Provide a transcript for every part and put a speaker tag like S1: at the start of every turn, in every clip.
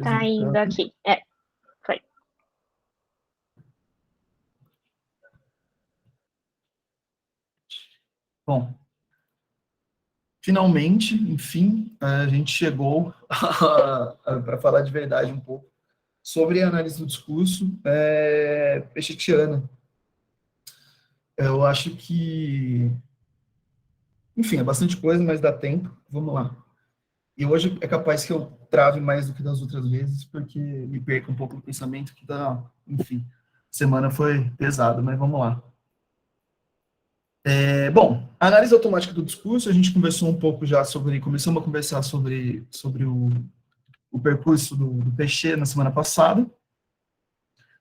S1: Tá indo aqui. Foi.
S2: Bom, finalmente, enfim, a gente chegou para falar de verdade um pouco sobre a análise do discurso Pechetiana. Eu acho que, enfim, é bastante coisa, mas dá tempo. Vamos lá. E hoje é capaz que eu trave mais do que das outras vezes, porque me perco um pouco no pensamento que dá, enfim, semana foi pesada, mas vamos lá. Bom, a análise automática do discurso, a gente conversou um pouco já começamos a conversar sobre o percurso do Peixe na semana passada.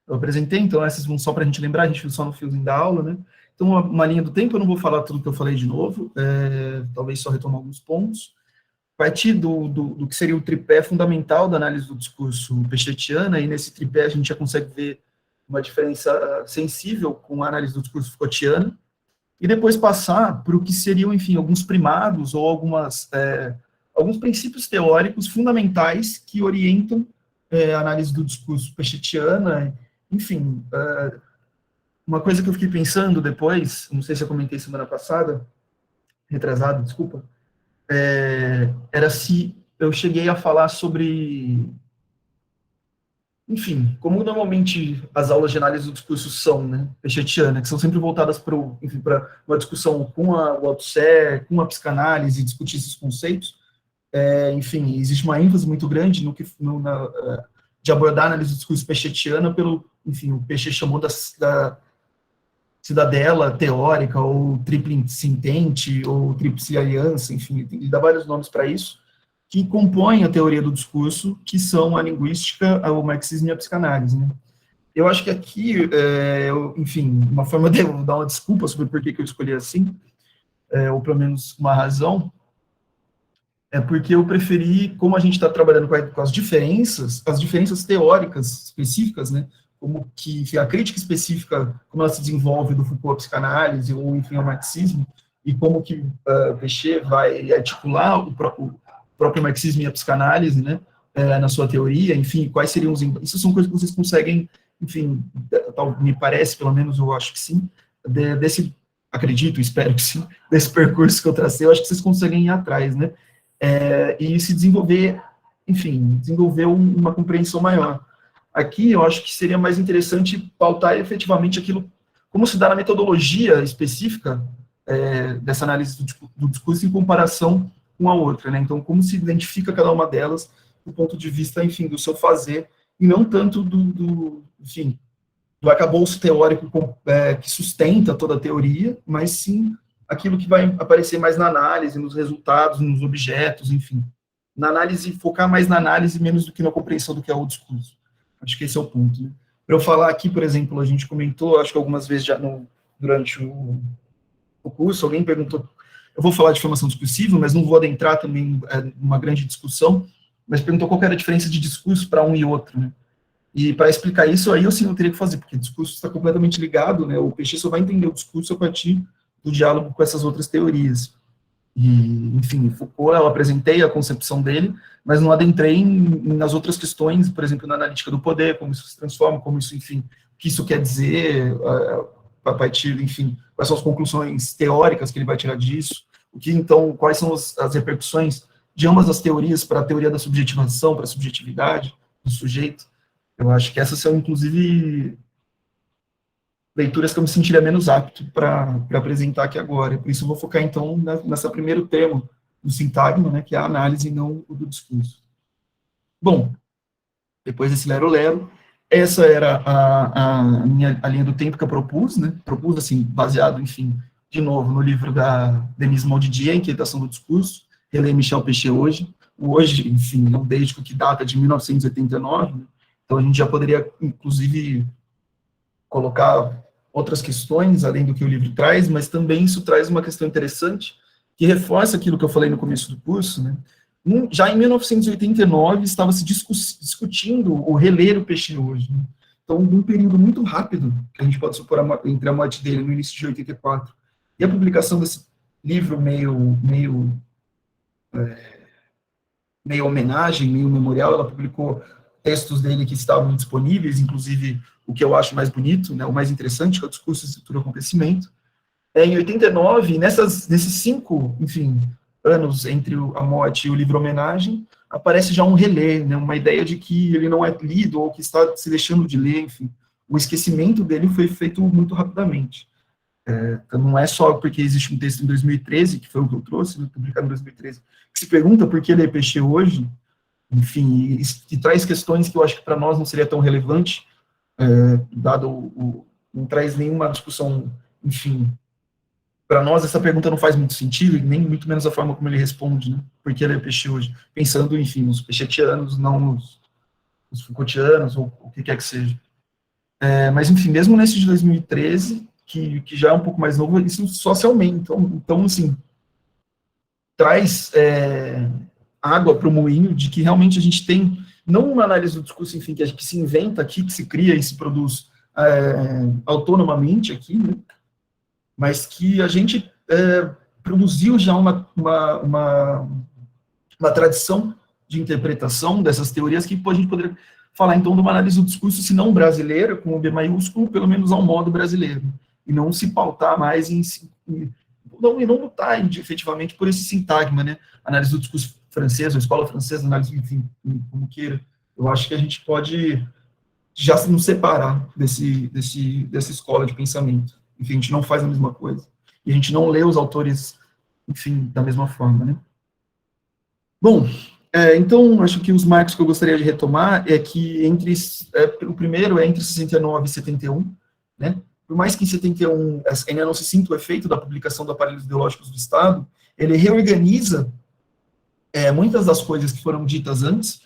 S2: Eu apresentei, então essas vão só para a gente lembrar, a gente viu só no fiozinho da aula, né? Então, uma linha do tempo, eu não vou falar tudo que eu falei de novo, talvez só retomar alguns pontos. Partir do que seria o tripé fundamental da análise do discurso pechetiana, e nesse tripé a gente já consegue ver uma diferença sensível com a análise do discurso Foucaultiana, e depois passar para o que seriam, enfim, alguns primados ou alguns princípios teóricos fundamentais que orientam a análise do discurso pechetiana. Enfim, uma coisa que eu fiquei pensando depois, não sei se eu comentei semana passada, retrasado, desculpa, era se eu cheguei a falar sobre, enfim, como normalmente as aulas de análise do discurso são, né, pechetiana, que são sempre voltadas para uma discussão com o Althusser, com a psicanálise, discutir esses conceitos. Enfim, existe uma ênfase muito grande de abordar a análise do discurso pechetiana enfim, o Pechet chamou da cidadela teórica, ou tríplice intente, ou tríplice aliança, enfim, ele dá vários nomes para isso, que compõem a teoria do discurso, que são a linguística, o marxismo e a psicanálise, né? Eu acho que aqui, enfim, uma forma de eu dar uma desculpa sobre por que eu escolhi assim, ou pelo menos uma razão, é porque eu preferi, como a gente está trabalhando com as diferenças teóricas específicas, né, como que enfim, a crítica específica, como ela se desenvolve do Foucault à psicanálise, ou enfim, ao marxismo, e como que Pechet vai articular o próprio marxismo e a psicanálise, né, na sua teoria, enfim, quais seriam os... Isso são coisas que vocês conseguem, enfim, me parece, pelo menos eu acho que sim, acredito, espero que sim, desse percurso que eu tracei, eu acho que vocês conseguem ir atrás, né, e se desenvolver, enfim, desenvolver uma compreensão maior. Aqui, eu acho que seria mais interessante pautar efetivamente aquilo, como se dá na metodologia específica dessa análise do discurso em comparação com a outra, né? Então, como se identifica cada uma delas do ponto de vista, enfim, do seu fazer, e não tanto enfim, do arcabouço teórico que sustenta toda a teoria, mas sim aquilo que vai aparecer mais na análise, nos resultados, nos objetos, enfim. Na análise, focar mais na análise, menos do que na compreensão do que é o discurso. Acho que esse é o ponto, né? Para eu falar aqui, por exemplo, a gente comentou, acho que algumas vezes já durante o curso, alguém perguntou, eu vou falar de formação discursiva, mas não vou adentrar também numa grande discussão, mas perguntou qual era a diferença de discurso para um e outro, né? E para explicar isso, aí eu sim eu teria que fazer, porque o discurso está completamente ligado, né? O Peixe só vai entender o discurso a partir do diálogo com essas outras teorias. E, enfim, Foucault, eu apresentei a concepção dele, mas não adentrei nas outras questões, por exemplo, na analítica do poder, como isso se transforma, como isso, enfim, o que isso quer dizer, a partir, enfim, quais são as conclusões teóricas que ele vai tirar disso, então, quais são as repercussões de ambas as teorias para a teoria da subjetivação, para a subjetividade do sujeito. Eu acho que essas são, inclusive, leituras que eu me sentiria menos apto para apresentar aqui agora. Por isso eu vou focar, então, nessa primeiro termo do sintagma, né, que é a análise e não o do discurso. Bom, depois desse lero-lero, essa era a linha do tempo que eu propus, né, assim, baseado, enfim, de novo, no livro da Denise Maldidier, Inquietação do Discurso, relei Michel Pechet hoje, enfim, não desde que data de 1989, né, então a gente já poderia, inclusive, colocar outras questões, além do que o livro traz, mas também isso traz uma questão interessante, que reforça aquilo que eu falei no começo do curso, né? Já em 1989, estava se discutindo o reler o Peixe hoje, né? Então, num período muito rápido, que a gente pode supor entre a morte dele no início de 84 e a publicação desse livro meio homenagem, meio memorial, ela publicou textos dele que estavam disponíveis, inclusive o que eu acho mais bonito, né, o mais interessante, que é o Discurso, Estrutura e Acontecimento. Em 89, nesses 5, enfim, anos entre a morte e o livro Homenagem, aparece já um relé, né, uma ideia de que ele não é lido ou que está se deixando de ler, enfim. O esquecimento dele foi feito muito rapidamente. Então não é só porque existe um texto em 2013, que foi o que eu trouxe, né, publicado em 2013, que se pergunta por que ele é peixe hoje, enfim, e traz questões que eu acho que para nós não seria tão relevante, dado não traz nenhuma discussão, enfim, para nós essa pergunta não faz muito sentido, e nem muito menos a forma como ele responde, né, por que ele é peixe hoje, pensando, enfim, nos peixetianos, não nos Foucaultianos, ou o que quer que seja. Mas, enfim, mesmo nesse de 2013, que já é um pouco mais novo, isso só se aumenta. Então, assim, traz água para o moinho de que realmente a gente tem, não uma análise do discurso, enfim, que se inventa aqui, que se cria e se produz autonomamente aqui, né? Mas que a gente produziu já uma tradição de interpretação dessas teorias que a gente poderia falar, então, de uma análise do discurso, se não brasileira, com o B maiúsculo, pelo menos ao modo brasileiro, e não se pautar mais e não lutar efetivamente por esse sintagma, né? Análise do discurso francês, ou escola francesa, análise, enfim, como queira. Eu acho que a gente pode já se nos separar dessa escola de pensamento. Enfim, a gente não faz a mesma coisa. E a gente não lê os autores, enfim, da mesma forma, né? Bom, então, acho que os marcos que eu gostaria de retomar é que o primeiro é entre 69 e 71, né? Por mais que em 71 ainda não se sinta o efeito da publicação do Aparelhos Ideológicos do Estado, ele reorganiza muitas das coisas que foram ditas antes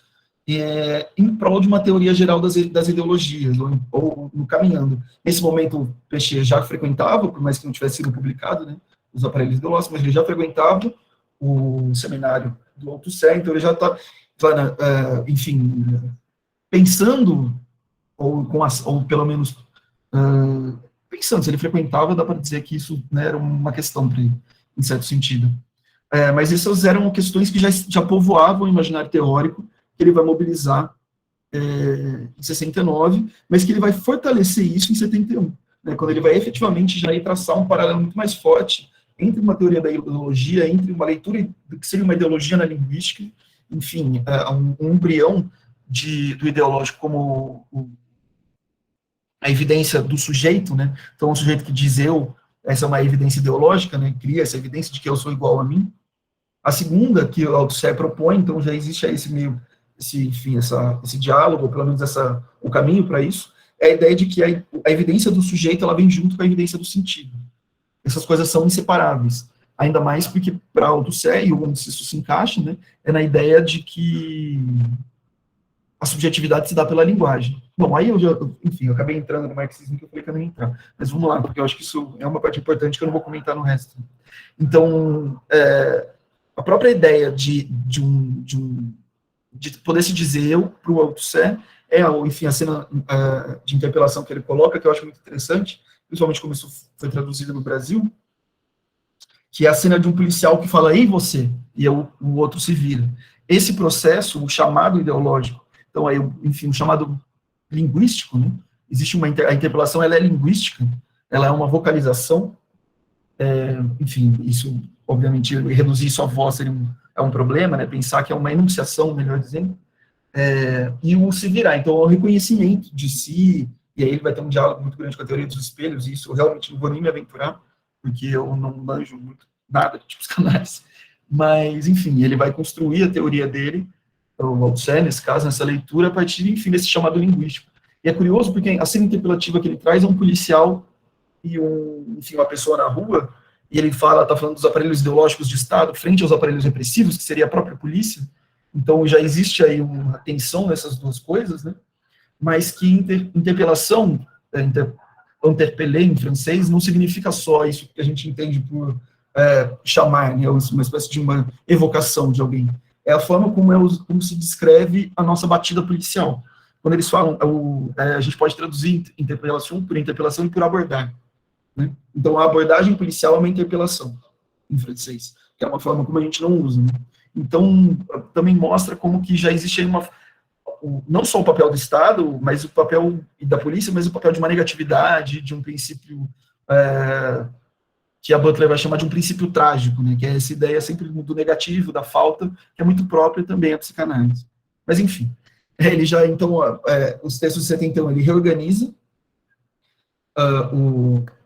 S2: em prol de uma teoria geral das ideologias, ou caminhando. Nesse momento, o Peixe já frequentava, por mais que não tivesse sido publicado, né, os Aparelhos Ideológicos, mas ele já frequentava o seminário do Althusser, então ele já está, enfim, pensando, ou pelo menos pensando, se ele frequentava, dá para dizer que isso, né, era uma questão para ele, em certo sentido. Mas essas eram questões que já povoavam o imaginário teórico, que ele vai mobilizar em 69, mas que ele vai fortalecer isso em 71, né, quando ele vai efetivamente já ir traçar um paralelo muito mais forte entre uma teoria da ideologia, entre uma leitura do que seria uma ideologia na linguística, enfim, um embrião do ideológico como a evidência do sujeito, né? Então, o sujeito que diz eu, essa é uma evidência ideológica, né? Cria essa evidência de que eu sou igual a mim. A segunda, que o Althusser propõe, então já existe aí esse diálogo, ou pelo menos o caminho para isso, é a ideia de que a evidência do sujeito ela vem junto com a evidência do sentido. Essas coisas são inseparáveis. Ainda mais porque, para Althusser, e onde isso se encaixa, né, é na ideia de que a subjetividade se dá pela linguagem. Bom, aí eu acabei entrando no marxismo que eu falei que eu não ia entrar. Mas vamos lá, porque eu acho que isso é uma parte importante que eu não vou comentar no resto. Então, a própria ideia de poder se dizer eu para o Althusser enfim, a cena de interpelação que ele coloca, que eu acho muito interessante, principalmente como isso foi traduzido no Brasil, que é a cena de um policial que fala, ei, você, e o outro se vira. Esse processo, o chamado ideológico, então, aí, enfim, o chamado linguístico, né? Existe a interpelação, ela é linguística, ela é uma vocalização, enfim, isso, obviamente, reduzir isso à voz seria um problema, né? Pensar que é uma enunciação, melhor dizendo, e o se virar, então, é o reconhecimento de si, e aí ele vai ter um diálogo muito grande com a teoria dos espelhos, e isso eu realmente não vou nem me aventurar, porque eu não manjo muito nada de tipos canais, mas, enfim, ele vai construir a teoria dele, o Althusser, nesse caso, nessa leitura, a partir, enfim, desse chamado linguístico. E é curioso porque a cena interpelativa que ele traz é um policial e enfim, uma pessoa na rua, e ele está falando dos aparelhos ideológicos de Estado frente aos aparelhos repressivos, que seria a própria polícia. Então, já existe aí uma tensão nessas duas coisas, né? Mas que interpelação, interpeller em francês, não significa só isso que a gente entende por chamar, né? Uma espécie de uma evocação de alguém. É a forma como se descreve a nossa batida policial. Quando eles falam, a gente pode traduzir interpelação por interpelação e por abordar. Né? Então, a abordagem policial é uma interpelação, em francês, que é uma forma como a gente não usa. Né? Então, também mostra como que já existe aí não só o papel do Estado, mas o papel da polícia, mas o papel de uma negatividade, de um princípio que a Butler vai chamar de um princípio trágico, né, que é essa ideia sempre do negativo, da falta, que é muito própria também à psicanálise. Mas, enfim, ele já, então, os textos de 71, ele reorganiza a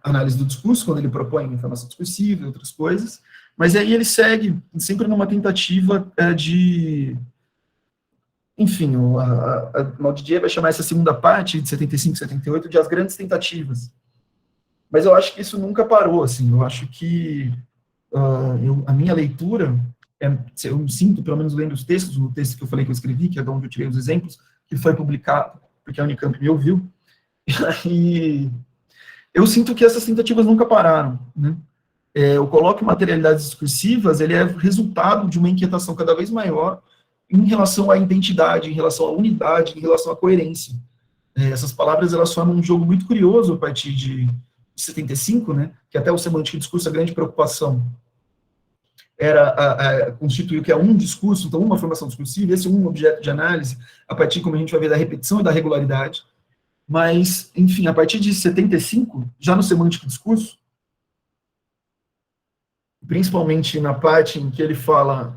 S2: análise do discurso, quando ele propõe informação discursiva e outras coisas, mas aí ele segue sempre numa tentativa de... Enfim, o Didier vai chamar essa segunda parte, de 75 e 78, de as grandes tentativas. Mas eu acho que isso nunca parou, assim, eu acho que a minha leitura, eu sinto, pelo menos lendo os textos, no texto que eu falei que eu escrevi, que é de onde eu tirei os exemplos, que foi publicado, porque a Unicamp me ouviu, e eu sinto que essas tentativas nunca pararam, né? O colóquio materialidades discursivas, ele é resultado de uma inquietação cada vez maior em relação à identidade, em relação à unidade, em relação à coerência. Essas palavras, elas formam um jogo muito curioso a partir de 75, né, que até o semântico discurso, a grande preocupação era constituir o que é um discurso, então uma formação discursiva, esse é um objeto de análise, a partir, como a gente vai ver, da repetição e da regularidade. Mas, enfim, a partir de 75, já no semântico discurso, principalmente na parte em que ele fala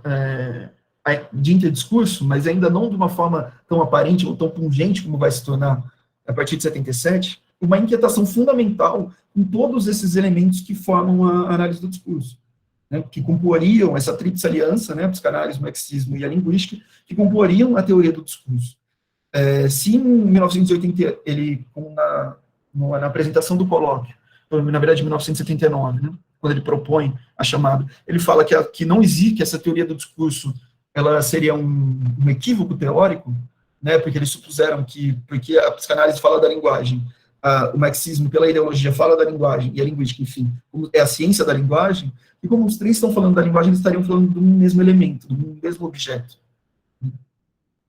S2: de interdiscurso, mas ainda não de uma forma tão aparente ou tão pungente como vai se tornar a partir de 77, uma inquietação fundamental em todos esses elementos que formam a análise do discurso, né, que comporiam essa tríplice aliança, né, a psicanálise, o marxismo e a linguística, que comporiam a teoria do discurso. Se em 1980, ele, na apresentação do colóquio, na verdade, em 1979, né, quando ele propõe a chamada, ele fala que não existe, que essa teoria do discurso ela seria um equívoco teórico, né, porque eles supuseram que, porque a psicanálise fala da linguagem, o marxismo, pela ideologia, fala da linguagem, e a linguística, enfim, é a ciência da linguagem, e como os três estão falando da linguagem, eles estariam falando do mesmo elemento, do mesmo objeto.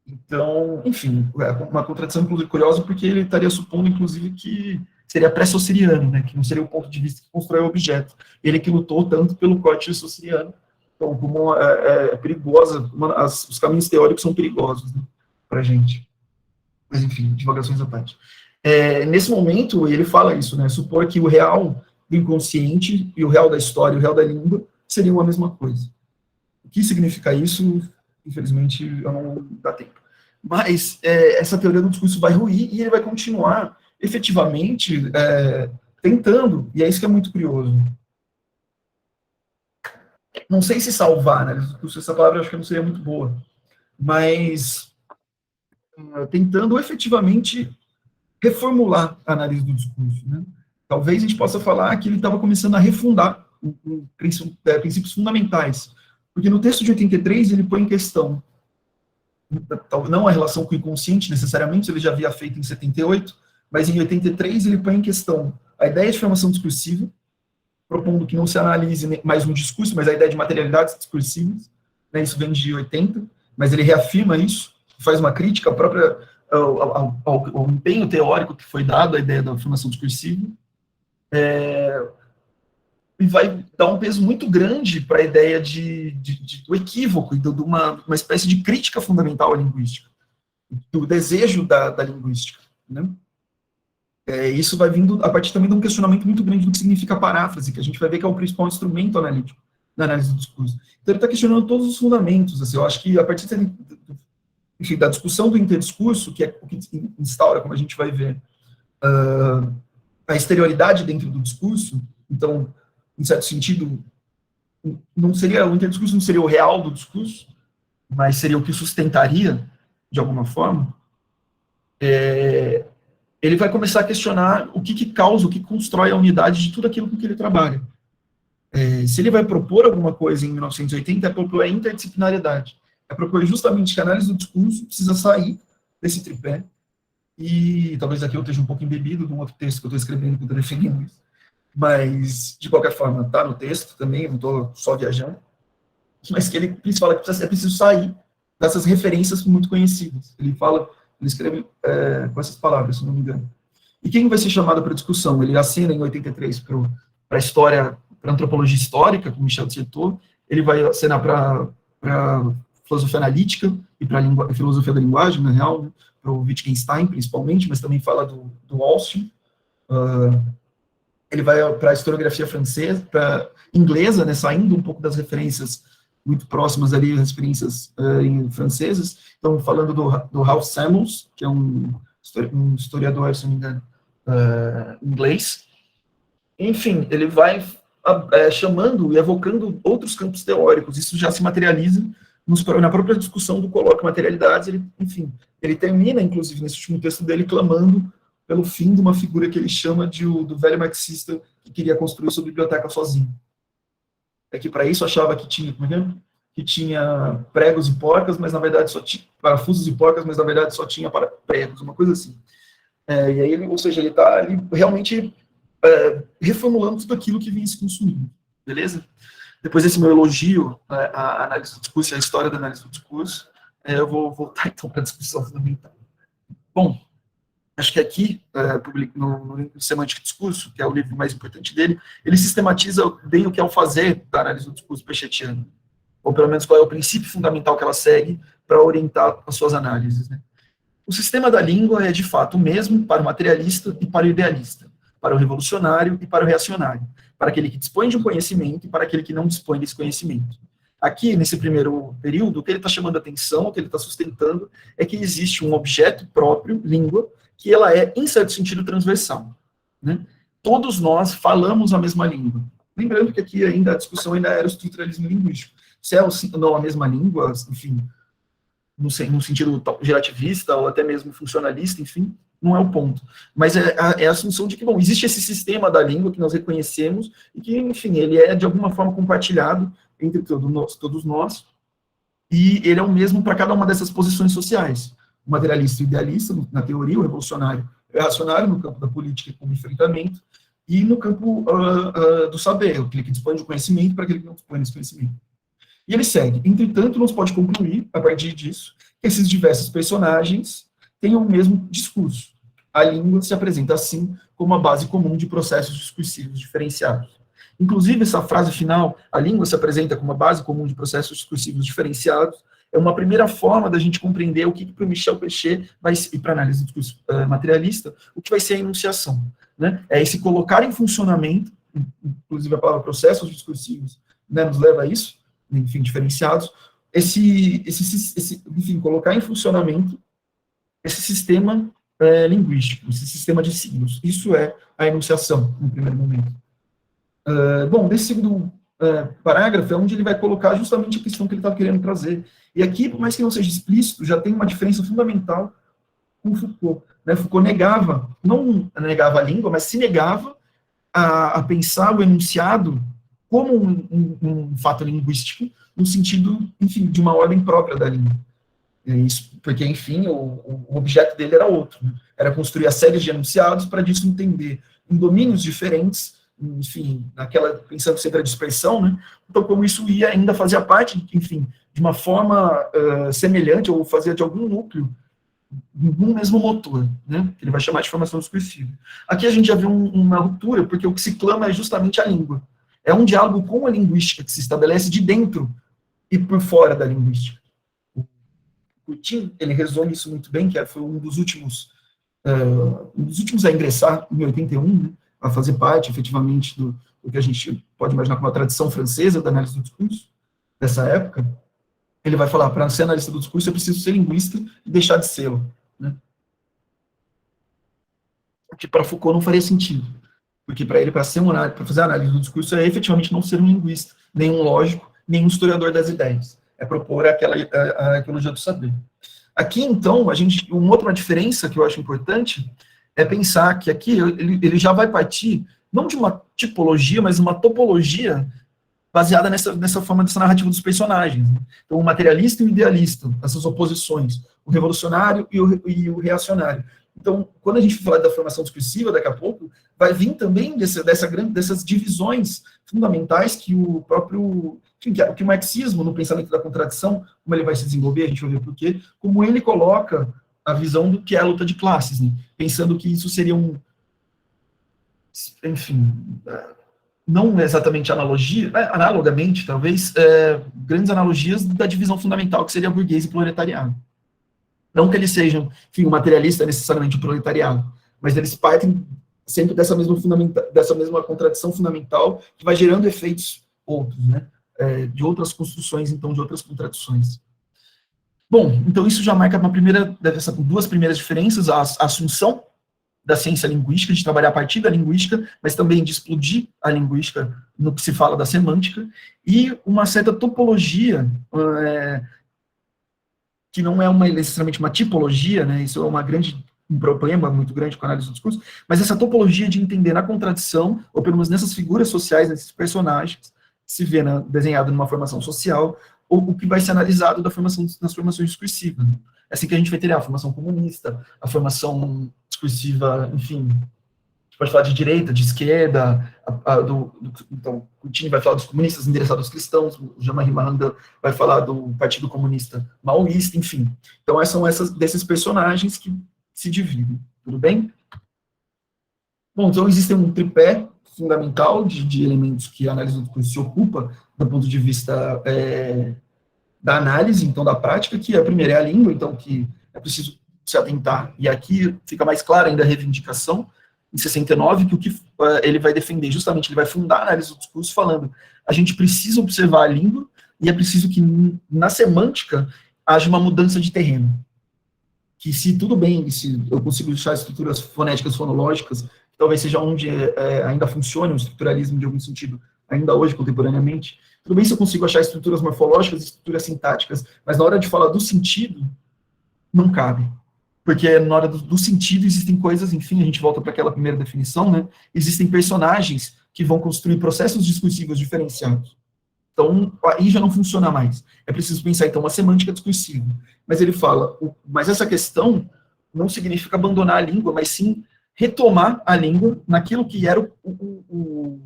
S2: Então, enfim, uma contradição, inclusive, curiosa, porque ele estaria supondo, inclusive, que seria pré-Saussuriano, né, que não seria o ponto de vista que constrói o objeto. Ele que lutou tanto pelo corte saussuriano, então, como é perigosa, os caminhos teóricos são perigosos, né, para a gente. Mas, enfim, divagações à parte. Nesse momento, ele fala isso, né, supor que o real do inconsciente e o real da história, o real da língua, seriam a mesma coisa. O que significa isso? Infelizmente, eu não dá tempo. Mas essa teoria do discurso vai ruir e ele vai continuar, efetivamente, tentando, e é isso que é muito curioso. Não sei se salvar, né? Essa palavra eu acho que não seria muito boa, mas tentando efetivamente reformular a análise do discurso, né? Talvez a gente possa falar que ele estava começando a refundar princípios fundamentais, porque no texto de 83 ele põe em questão não a relação com o inconsciente necessariamente, ele já havia feito em 78, mas em 83 ele põe em questão a ideia de formação discursiva, propondo que não se analise mais um discurso, mas a ideia de materialidades discursivas, né, isso vem de 80, mas ele reafirma isso, faz uma crítica própria ao empenho teórico que foi dado à ideia da formação discursiva, e vai dar um peso muito grande para a ideia do equívoco, e de uma espécie de crítica fundamental à linguística, do desejo da linguística, né? Isso vai vindo a partir também de um questionamento muito grande do que significa paráfrase, que a gente vai ver que é o principal instrumento analítico da análise do discurso. Então ele está questionando todos os fundamentos, assim, eu acho que a partir enfim, da discussão do interdiscurso, que é o que instaura, como a gente vai ver, a exterioridade dentro do discurso, então, em certo sentido, o interdiscurso não seria o real do discurso, mas seria o que sustentaria, de alguma forma, ele vai começar a questionar o que causa, o que constrói a unidade de tudo aquilo com que ele trabalha. Se ele vai propor alguma coisa em 1980, é propor a interdisciplinariedade. É propor justamente que a análise do discurso precisa sair desse tripé, e talvez aqui eu esteja um pouco embebido de um outro texto que eu estou escrevendo, que eu estou defendendo isso, mas, de qualquer forma, está no texto também, eu não estou só viajando, mas que ele fala que é preciso sair dessas referências muito conhecidas. Ele escreve com essas palavras, se não me engano. E quem vai ser chamado para discussão? Ele assina em 83 para a história, para a antropologia histórica, com Michel Tietot, ele vai assinar para a filosofia analítica e para a filosofia da linguagem, na real, né, para o Wittgenstein, principalmente, mas também fala do Austin. Ele vai para a historiografia francesa, para inglesa, né, saindo um pouco das referências muito próximas ali, as referências francesas. Então, falando do Ralph Samuels, que é um historiador, se não me engano, inglês. Enfim, ele vai chamando e evocando outros campos teóricos. Isso já se materializa na própria discussão do colóquio materialidades. Ele termina, inclusive, nesse último texto dele, clamando pelo fim de uma figura que ele chama do velho marxista que queria construir sua biblioteca sozinho. É que para isso achava que tinha pregos e porcas, mas na verdade só tinha parafusos e porcas, mas na verdade só tinha pregos, uma coisa assim. E aí, ele está ali realmente reformulando tudo aquilo que vinha se consumindo, beleza? Depois desse meu elogio à análise do discurso e à história da análise do discurso, eu vou voltar então para a discussão fundamental. Bom, acho que aqui, no Semântica e Discurso, que é o livro mais importante dele, ele sistematiza bem o que é o fazer da análise do discurso pechetiano, ou pelo menos qual é o princípio fundamental que ela segue para orientar as suas análises, né? O sistema da língua é, de fato, o mesmo para o materialista e para o idealista, para o revolucionário e para o reacionário, para aquele que dispõe de um conhecimento e para aquele que não dispõe desse conhecimento. Aqui, nesse primeiro período, o que ele está chamando a atenção, o que ele está sustentando, é que existe um objeto próprio, língua, que ela é, em certo sentido, transversal, né? Todos nós falamos a mesma língua. Lembrando que aqui ainda a discussão ainda era o estruturalismo linguístico. Se é ou não a mesma língua, enfim, no sentido gerativista ou até mesmo funcionalista, enfim, não é o ponto. Mas é a assunção de que, bom, existe esse sistema da língua que nós reconhecemos e que, enfim, ele é de alguma forma compartilhado entre todos nós, e ele é o mesmo para cada uma dessas posições sociais. O materialista e o idealista, na teoria, o revolucionário e o reacionário, no campo da política como enfrentamento, e no campo do saber, aquele que dispõe de conhecimento para aquele que não dispõe desse conhecimento. E ele segue. Entretanto, não se pode concluir, a partir disso, que esses diversos personagens tenham o mesmo discurso. A língua se apresenta, assim, como uma base comum de processos discursivos diferenciados. Inclusive, essa frase final, a língua se apresenta como uma base comum de processos discursivos diferenciados, é uma primeira forma da gente compreender o que para o Michel Pechet, e para a análise do discurso materialista, o que vai ser a enunciação, né? É esse colocar em funcionamento, inclusive a palavra processos discursivos, né, nos leva a isso, enfim, diferenciados, enfim, colocar em funcionamento esse sistema linguístico, esse sistema de signos. Isso é a enunciação, no primeiro momento. Bom, nesse segundo parágrafo é onde ele vai colocar justamente a questão que ele estava querendo trazer. E aqui, por mais que não seja explícito, já tem uma diferença fundamental com Foucault, né? Foucault não negava a língua, mas se negava a pensar o enunciado como um fato linguístico, no sentido, enfim, de uma ordem própria da língua. Isso, porque, enfim, o objeto dele era outro, né? Era construir as séries de enunciados para disso entender em domínios diferentes, enfim, pensando sempre a dispersão, né? Então, como isso ia ainda fazer parte, enfim, de uma forma semelhante, ou fazia de algum núcleo, num mesmo motor, né? Que ele vai chamar de formação discursiva. Aqui a gente já vê uma ruptura, porque o que se clama é justamente a língua. É um diálogo com a linguística que se estabelece de dentro e por fora da linguística. O Coutinho, ele resume isso muito bem, que foi um dos últimos a ingressar em 81, né, a fazer parte, efetivamente, do que a gente pode imaginar como a tradição francesa da análise do discurso, dessa época. Ele vai falar, para ser analista do discurso, eu preciso ser linguista e deixar de ser, né? O que para Foucault não faria sentido. Porque para ele, para fazer a análise do discurso, é efetivamente não ser um linguista, nem um lógico, nem um historiador das ideias. É propor a arqueologia do saber. Aqui, então, uma outra diferença que eu acho importante é pensar que aqui ele já vai partir, não de uma tipologia, mas uma topologia baseada nessa forma, dessa narrativa dos personagens. Então, o materialista e o idealista, essas oposições, o revolucionário e o reacionário. Então, quando a gente falar da formação discursiva, daqui a pouco, vai vir também dessas divisões fundamentais que o próprio, enfim, que o marxismo, no pensamento da contradição, como ele vai se desenvolver, a gente vai ver por quê, como ele coloca a visão do que é a luta de classes, né? Pensando que isso seria enfim, não exatamente analogia, analogamente, talvez, grandes analogias da divisão fundamental, que seria burguês e proletariado. Não que eles sejam, enfim, o materialista é necessariamente o proletariado, mas eles partem sempre dessa mesma contradição fundamental que vai gerando efeitos outros, né? De outras construções, então, de outras contradições. Bom, então isso já marca duas primeiras diferenças, a assunção da ciência linguística, de trabalhar a partir da linguística, mas também de explodir a linguística no que se fala da semântica, e uma certa topologia, que não é necessariamente uma tipologia, né, isso é um problema muito grande com a análise do discurso, mas essa topologia de entender na contradição, ou pelo menos nessas figuras sociais, nesses personagens, que se vê desenhado numa formação social, ou o que vai ser analisado nas formações discursivas. É assim que a gente vai ter a formação comunista, a formação discursiva, enfim, pode falar de direita, de esquerda, então, o Coutinho vai falar dos comunistas endereçados aos cristãos, o Jean-Marie Maranda vai falar do Partido Comunista Maoísta, enfim. Então, são desses personagens que se dividem, tudo bem? Bom, então existe um tripé fundamental de elementos que a análise do discurso se ocupa, do ponto de vista da análise, então, da prática, que a primeira é a língua, então, que é preciso se atentar, e aqui fica mais clara ainda a reivindicação, em 69, que o que ele vai defender, justamente, ele vai fundar a análise do discurso falando, a gente precisa observar a língua, e é preciso que, na semântica, haja uma mudança de terreno. Que se tudo bem, se eu consigo deixar estruturas fonéticas, fonológicas, que talvez seja onde ainda funcione o estruturalismo de algum sentido, ainda hoje, contemporaneamente, tudo bem se eu consigo achar estruturas morfológicas e estruturas sintáticas, mas na hora de falar do sentido, não cabe. Porque na hora do sentido existem coisas, enfim, a gente volta para aquela primeira definição, né? Existem personagens que vão construir processos discursivos diferenciados. Então, aí já não funciona mais. É preciso pensar, então, uma semântica discursiva. Mas ele fala, mas essa questão não significa abandonar a língua, mas sim retomar a língua naquilo que era o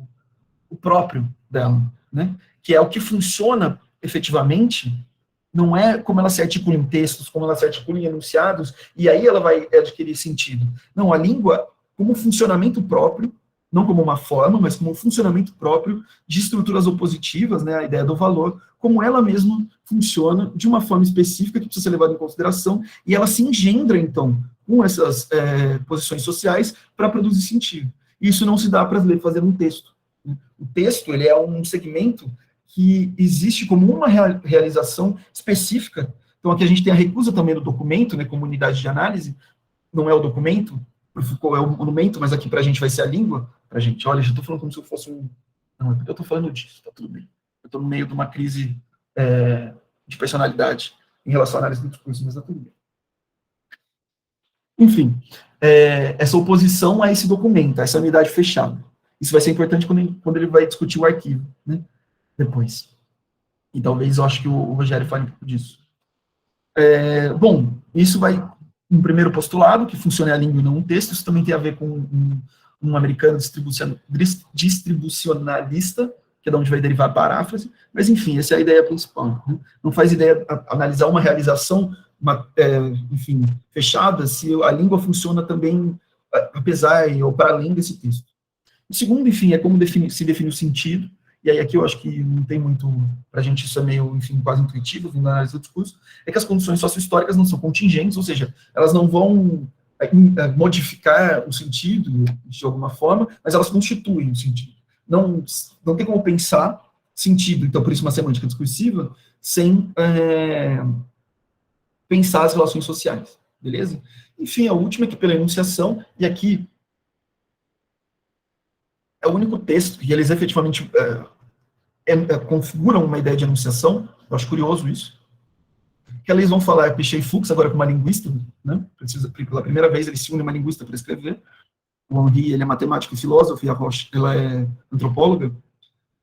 S2: próprio dela, né? Que é o que funciona efetivamente, não é como ela se articula em textos, como ela se articula em enunciados, e aí ela vai adquirir sentido. Não, a língua, como funcionamento próprio, não como uma forma, mas como um funcionamento próprio de estruturas opositivas, né, a ideia do valor, como ela mesma funciona de uma forma específica que precisa ser levada em consideração, e ela se engendra, então, com essas posições sociais para produzir sentido. Isso não se dá para fazer um texto. O texto, ele é um segmento que existe como uma realização específica. Então, aqui a gente tem a recusa também do documento, né, como unidade de análise, não é o documento, para o Foucault é o monumento, mas aqui para a gente vai ser a língua, para a gente, olha, já estou falando como se eu fosse não, eu estou falando disso, está tudo bem. Eu estou no meio de uma crise de personalidade em relação à análise do discurso, mas está tudo bem. Enfim, essa oposição a esse documento, a essa unidade fechada. Isso vai ser importante quando ele vai discutir o arquivo, né? Depois. E talvez eu acho que o Rogério fale um pouco disso. Bom, isso vai um primeiro postulado, que funciona a língua e não um texto. Isso também tem a ver com um americano distribucionalista, que é de onde vai derivar a paráfrase, mas enfim, essa é a ideia principal. Né? Não faz ideia analisar uma realização, enfim, fechada, se a língua funciona também, apesar ou para além desse texto. O segundo, enfim, é como se define o sentido, e aí aqui eu acho que não tem muito, para a gente isso é meio, enfim, quase intuitivo, vindo da análise do discurso, é que as condições sociohistóricas não são contingentes, ou seja, elas não vão modificar o sentido de alguma forma, mas elas constituem o sentido. Não tem como pensar sentido, então por isso uma semântica discursiva, sem pensar as relações sociais, beleza? Enfim, a última é que pela enunciação, e aqui é o único texto que eles efetivamente configuram uma ideia de enunciação, eu acho curioso isso, que eles vão falar Pichet e Fuchs, agora com uma linguista, né? Pela primeira vez eles se unem uma linguista para escrever, o Henri, ele é matemático e filósofo, e a Roche, ela é antropóloga,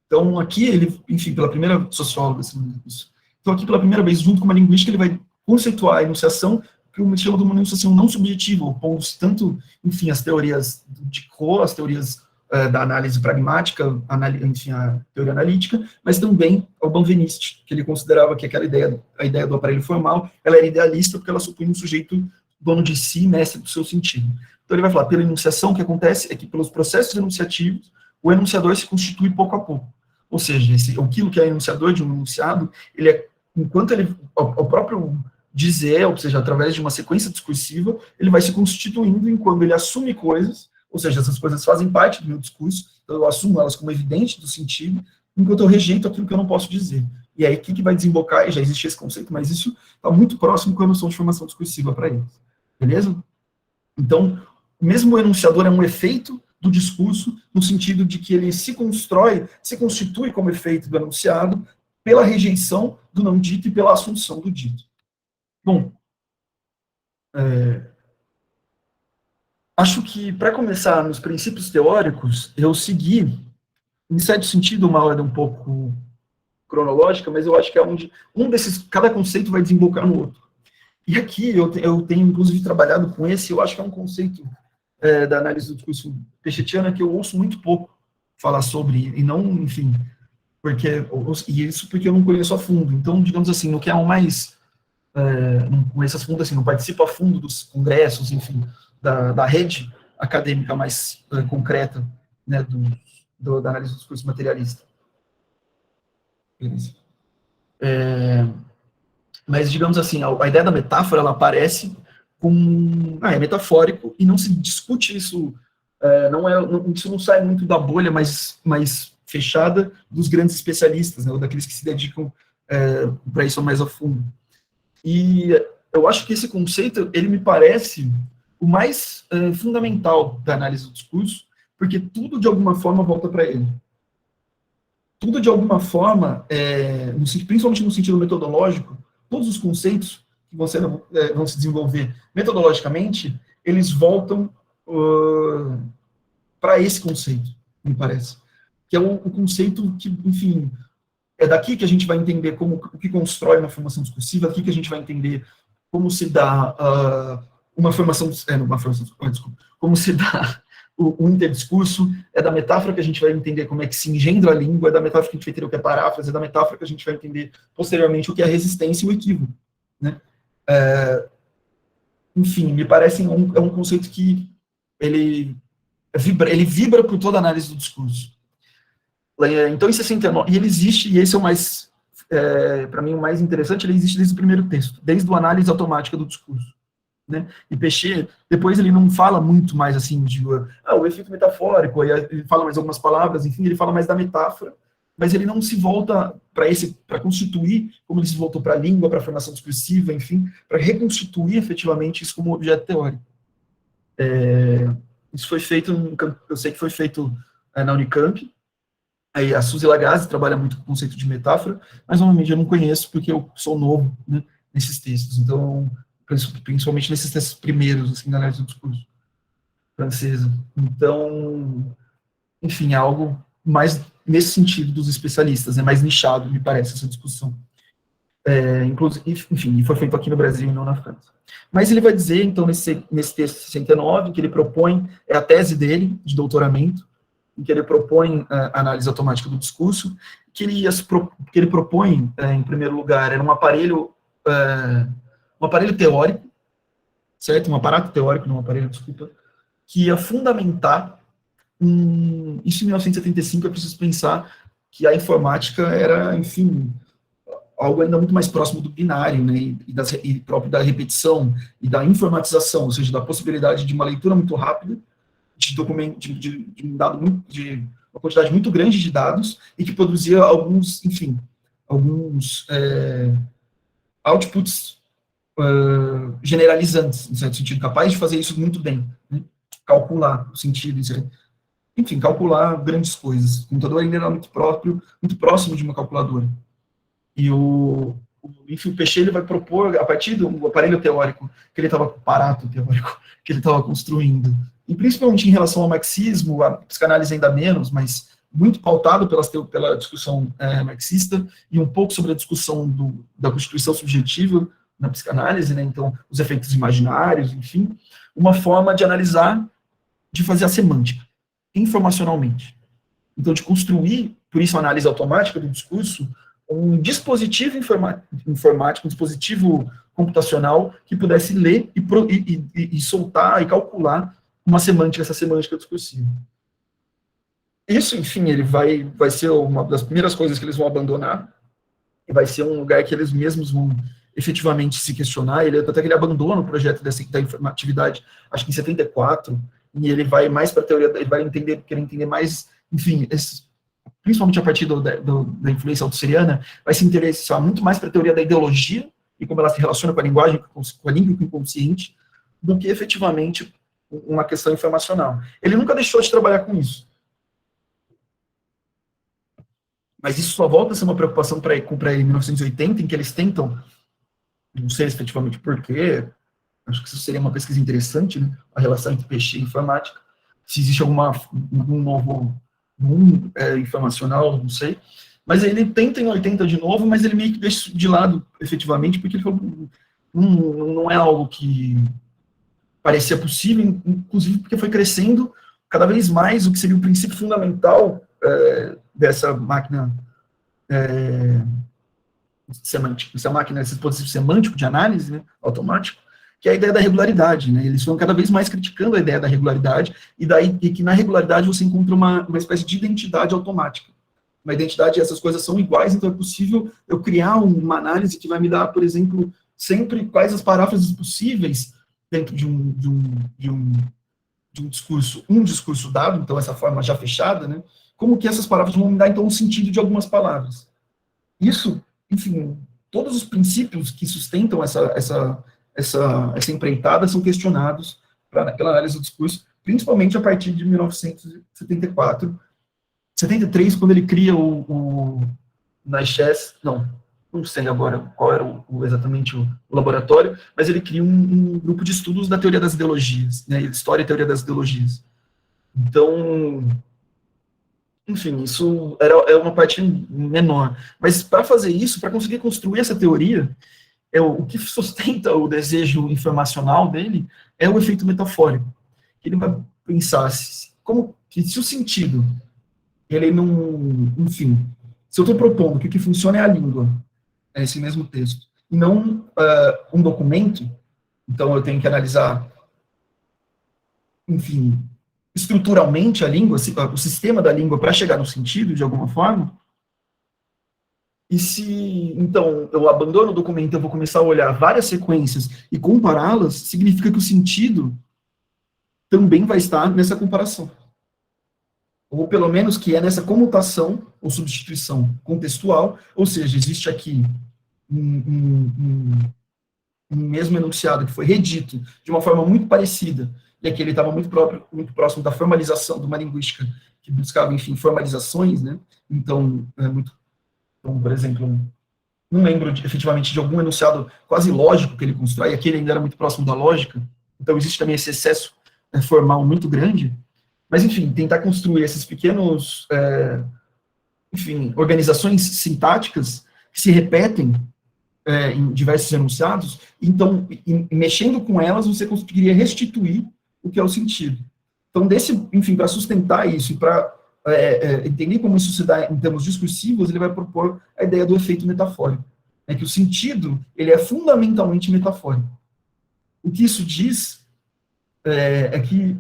S2: então aqui ele, enfim, pela primeira socióloga, assim, isso. Então aqui pela primeira vez, junto com uma linguística, ele vai conceituar a enunciação, que o chama de uma enunciação não subjetiva, opondo-se tanto, enfim, as teorias de Roe, as teorias da análise pragmática, enfim, a teoria analítica, mas também ao Benveniste, que ele considerava que aquela ideia, a ideia do aparelho formal, ela era idealista porque ela supunha um sujeito dono de si, mestre do seu sentido. Então ele vai falar, pela enunciação, o que acontece é que pelos processos enunciativos, o enunciador se constitui pouco a pouco. Ou seja, aquilo que é enunciador de um enunciado, ele é, enquanto ele, o próprio dizer, ou seja, através de uma sequência discursiva, ele vai se constituindo enquanto ele assume coisas, ou seja, essas coisas fazem parte do meu discurso, então eu assumo elas como evidentes do sentido, enquanto eu rejeito aquilo que eu não posso dizer. E aí, o que vai desembocar? E já existe esse conceito, mas isso está muito próximo com a noção de formação discursiva para eles. Beleza? Então, mesmo o enunciador é um efeito do discurso, no sentido de que ele se constitui como efeito do enunciado pela rejeição do não dito e pela assunção do dito. Bom, acho que, para começar nos princípios teóricos, eu segui, em certo sentido, uma ordem um pouco cronológica, mas eu acho que é onde cada conceito vai desembocar no outro. E aqui eu tenho, inclusive, trabalhado com esse, eu acho que é um conceito da análise do discurso pechetiana que eu ouço muito pouco falar sobre, e não, enfim, porque eu não conheço a fundo. Então, digamos assim, no que é o mais, não conheço a fundo, assim, não participo a fundo dos congressos, enfim, da rede acadêmica mais concreta, né, da análise do discurso materialista. Beleza. Mas, digamos assim, a ideia da metáfora, ela aparece é metafórico, e não se discute isso, isso não sai muito da bolha mais fechada dos grandes especialistas, né, ou daqueles que se dedicam para isso mais a fundo. E eu acho que esse conceito, ele me parece o mais fundamental da análise do discurso, porque tudo, de alguma forma, volta para ele. Tudo, de alguma forma, principalmente no sentido metodológico, todos os conceitos que vão se desenvolver metodologicamente, eles voltam para esse conceito, me parece. Que é o conceito que, enfim, é daqui que a gente vai entender o que constrói uma formação discursiva, daqui que a gente vai entender como se dá como se dá o interdiscurso, é da metáfora que a gente vai entender como é que se engendra a língua, é da metáfora que a gente vai entender o que é paráfrase, é da metáfora que a gente vai entender posteriormente o que é resistência e o equívoco, né? Enfim, me parece um conceito que ele vibra por toda a análise do discurso. Então, em 69, e ele existe, e esse é o mais, para mim, o mais interessante, ele existe desde o primeiro texto, desde a análise automática do discurso. Né? E Péchet, depois ele não fala muito mais assim de o efeito metafórico, aí ele fala mais algumas palavras, enfim, ele fala mais da metáfora, mas ele não se volta para constituir, como ele se voltou para a língua, para a formação discursiva, enfim, para reconstituir efetivamente isso como objeto teórico. Isso foi feito, eu sei que foi feito na Unicamp, aí a Suzy Lagasse trabalha muito com o conceito de metáfora, mas normalmente eu não conheço porque eu sou novo, né, nesses textos, então principalmente nesses textos primeiros, assim, da análise do discurso francesa. Então, enfim, é algo mais nesse sentido dos especialistas, é mais nichado, me parece, essa discussão. Inclusive, enfim, foi feito aqui no Brasil e não na França. Mas ele vai dizer, então, nesse texto 69, que ele propõe, é a tese dele, de doutoramento, em que ele propõe a análise automática do discurso, que ele propõe, em primeiro lugar, era um aparelho teórico, certo? Um aparato teórico, não um aparelho, desculpa, que ia fundamentar, isso em 1975, é preciso pensar que a informática era, enfim, algo ainda muito mais próximo do binário, né, e próprio da repetição, e da informatização, ou seja, da possibilidade de uma leitura muito rápida, de uma quantidade muito grande de dados, e que produzia alguns outputs generalizantes, no certo sentido, capaz de fazer isso muito bem, né? Calcular o sentido, enfim, calcular grandes coisas. O computador ainda era muito próximo de uma calculadora. E o Péchet, ele vai propor, a partir do aparelho teórico que ele estava, aparato teórico que ele estava construindo, e principalmente em relação ao marxismo, a psicanálise ainda menos, mas muito pautado pela discussão marxista, e um pouco sobre a discussão da constituição subjetiva na psicanálise, né? Então, os efeitos imaginários, enfim, uma forma de analisar, de fazer a semântica, informacionalmente. Então, de construir, por isso a análise automática do discurso, um dispositivo informático, um dispositivo computacional que pudesse ler e soltar e calcular essa semântica discursiva. Isso, enfim, ele vai ser uma das primeiras coisas que eles vão abandonar, e vai ser um lugar que eles mesmos vão efetivamente se questionar. Até que ele abandona o projeto da informatividade, acho que em 74, e ele vai mais para a teoria, ele vai querer entender mais, enfim, principalmente a partir da influência altusseriana, vai se interessar muito mais para a teoria da ideologia e como ela se relaciona com a linguagem, com a língua e com o inconsciente, do que efetivamente uma questão informacional. Ele nunca deixou de trabalhar com isso. Mas isso só volta a ser uma preocupação para ele em 1980, em que eles tentam, não sei efetivamente por quê, acho que isso seria uma pesquisa interessante, né? A relação entre peixe e informática, se existe algum novo boom informacional, não sei. Mas ele tenta em 80 de novo, mas ele meio que deixa de lado, efetivamente, porque ele falou, não é algo que parecia possível, inclusive porque foi crescendo cada vez mais o que seria o princípio fundamental dessa máquina semântica, esse dispositivo semântico de análise, né, automático, que é a ideia da regularidade, né? Eles foram cada vez mais criticando a ideia da regularidade, e que na regularidade você encontra uma espécie de identidade automática. Uma identidade, essas coisas são iguais, então é possível eu criar uma análise que vai me dar, por exemplo, sempre quais as paráfrases possíveis dentro de um discurso dado, então essa forma já fechada, né? Como que essas palavras vão me dar, então, um sentido de algumas palavras. Isso, enfim, todos os princípios que sustentam essa empreitada são questionados pela análise do discurso, principalmente a partir de 1974, 73, quando ele cria o NICHES, não sei agora qual era exatamente o laboratório, mas ele cria um grupo de estudos da teoria das ideologias, né, história e teoria das ideologias. Então, enfim, isso é uma parte menor. Mas para fazer isso, para conseguir construir essa teoria, o que sustenta o desejo informacional dele é o efeito metafórico. Ele vai pensar se o sentido, ele não, enfim, se eu estou propondo que o que funciona é a língua, é esse mesmo texto, e não um documento, então eu tenho que analisar, enfim, estruturalmente a língua, o sistema da língua para chegar no sentido, de alguma forma, e se, então, eu abandono o documento, eu vou começar a olhar várias sequências e compará-las, significa que o sentido também vai estar nessa comparação. Ou pelo menos que é nessa comutação ou substituição contextual, ou seja, existe aqui um mesmo enunciado que foi redito de uma forma muito parecida, e aqui ele estava muito próximo da formalização de uma linguística que buscava, enfim, formalizações, né? Então, por exemplo, não lembro efetivamente de algum enunciado quase lógico que ele constrói, aqui ele ainda era muito próximo da lógica, então existe também esse excesso formal muito grande, mas, enfim, tentar construir esses pequenos, enfim, organizações sintáticas que se repetem em diversos enunciados, então, mexendo com elas, você conseguiria restituir o que é o sentido. Então, enfim, para sustentar isso e para entender como isso se dá em termos discursivos, ele vai propor a ideia do efeito metafórico, né, que o sentido, ele é fundamentalmente metafórico. O que isso diz é que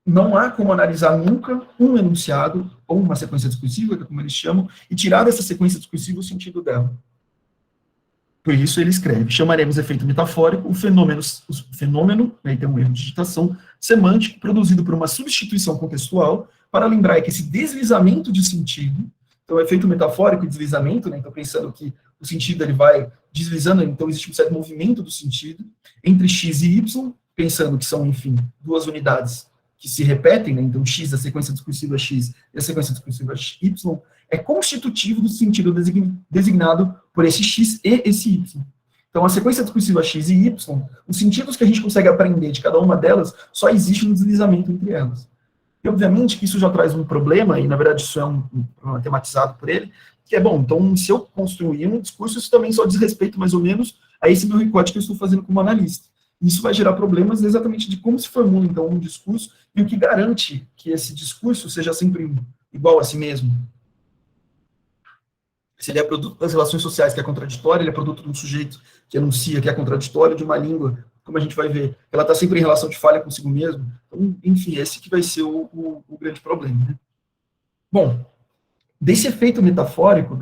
S2: não há como analisar nunca um enunciado ou uma sequência discursiva, que é como eles chamam, e tirar dessa sequência discursiva o sentido dela. Por isso ele escreve, chamaremos efeito metafórico o fenômeno, aí tem um erro de digitação, semântico, produzido por uma substituição contextual, para lembrar que esse deslizamento de sentido, então efeito metafórico e deslizamento, né, então pensando que o sentido ele vai deslizando, então existe um certo movimento do sentido, entre x e y, pensando que são, enfim, duas unidades que se repetem, né, então x, a sequência discursiva x, e a sequência discursiva y, é constitutivo do sentido designado por esse x e esse y. Então, a sequência discursiva x e y, os sentidos que a gente consegue aprender de cada uma delas, só existe um deslizamento entre elas. E, obviamente, que isso já traz um problema, e, na verdade, isso é um problema tematizado por ele, que é, bom, então, se eu construir um discurso, isso também só diz respeito, mais ou menos, a esse meu recorte que eu estou fazendo como analista. Isso vai gerar problemas exatamente de como se formula, então, um discurso, e o que garante que esse discurso seja sempre igual a si mesmo. Se ele é produto das relações sociais, que é contraditório, ele é produto de um sujeito que enuncia, que é contraditório, de uma língua como a gente vai ver, ela está sempre em relação de falha consigo mesmo. Então, enfim, esse que vai ser o grande problema, né? Bom, desse efeito metafórico,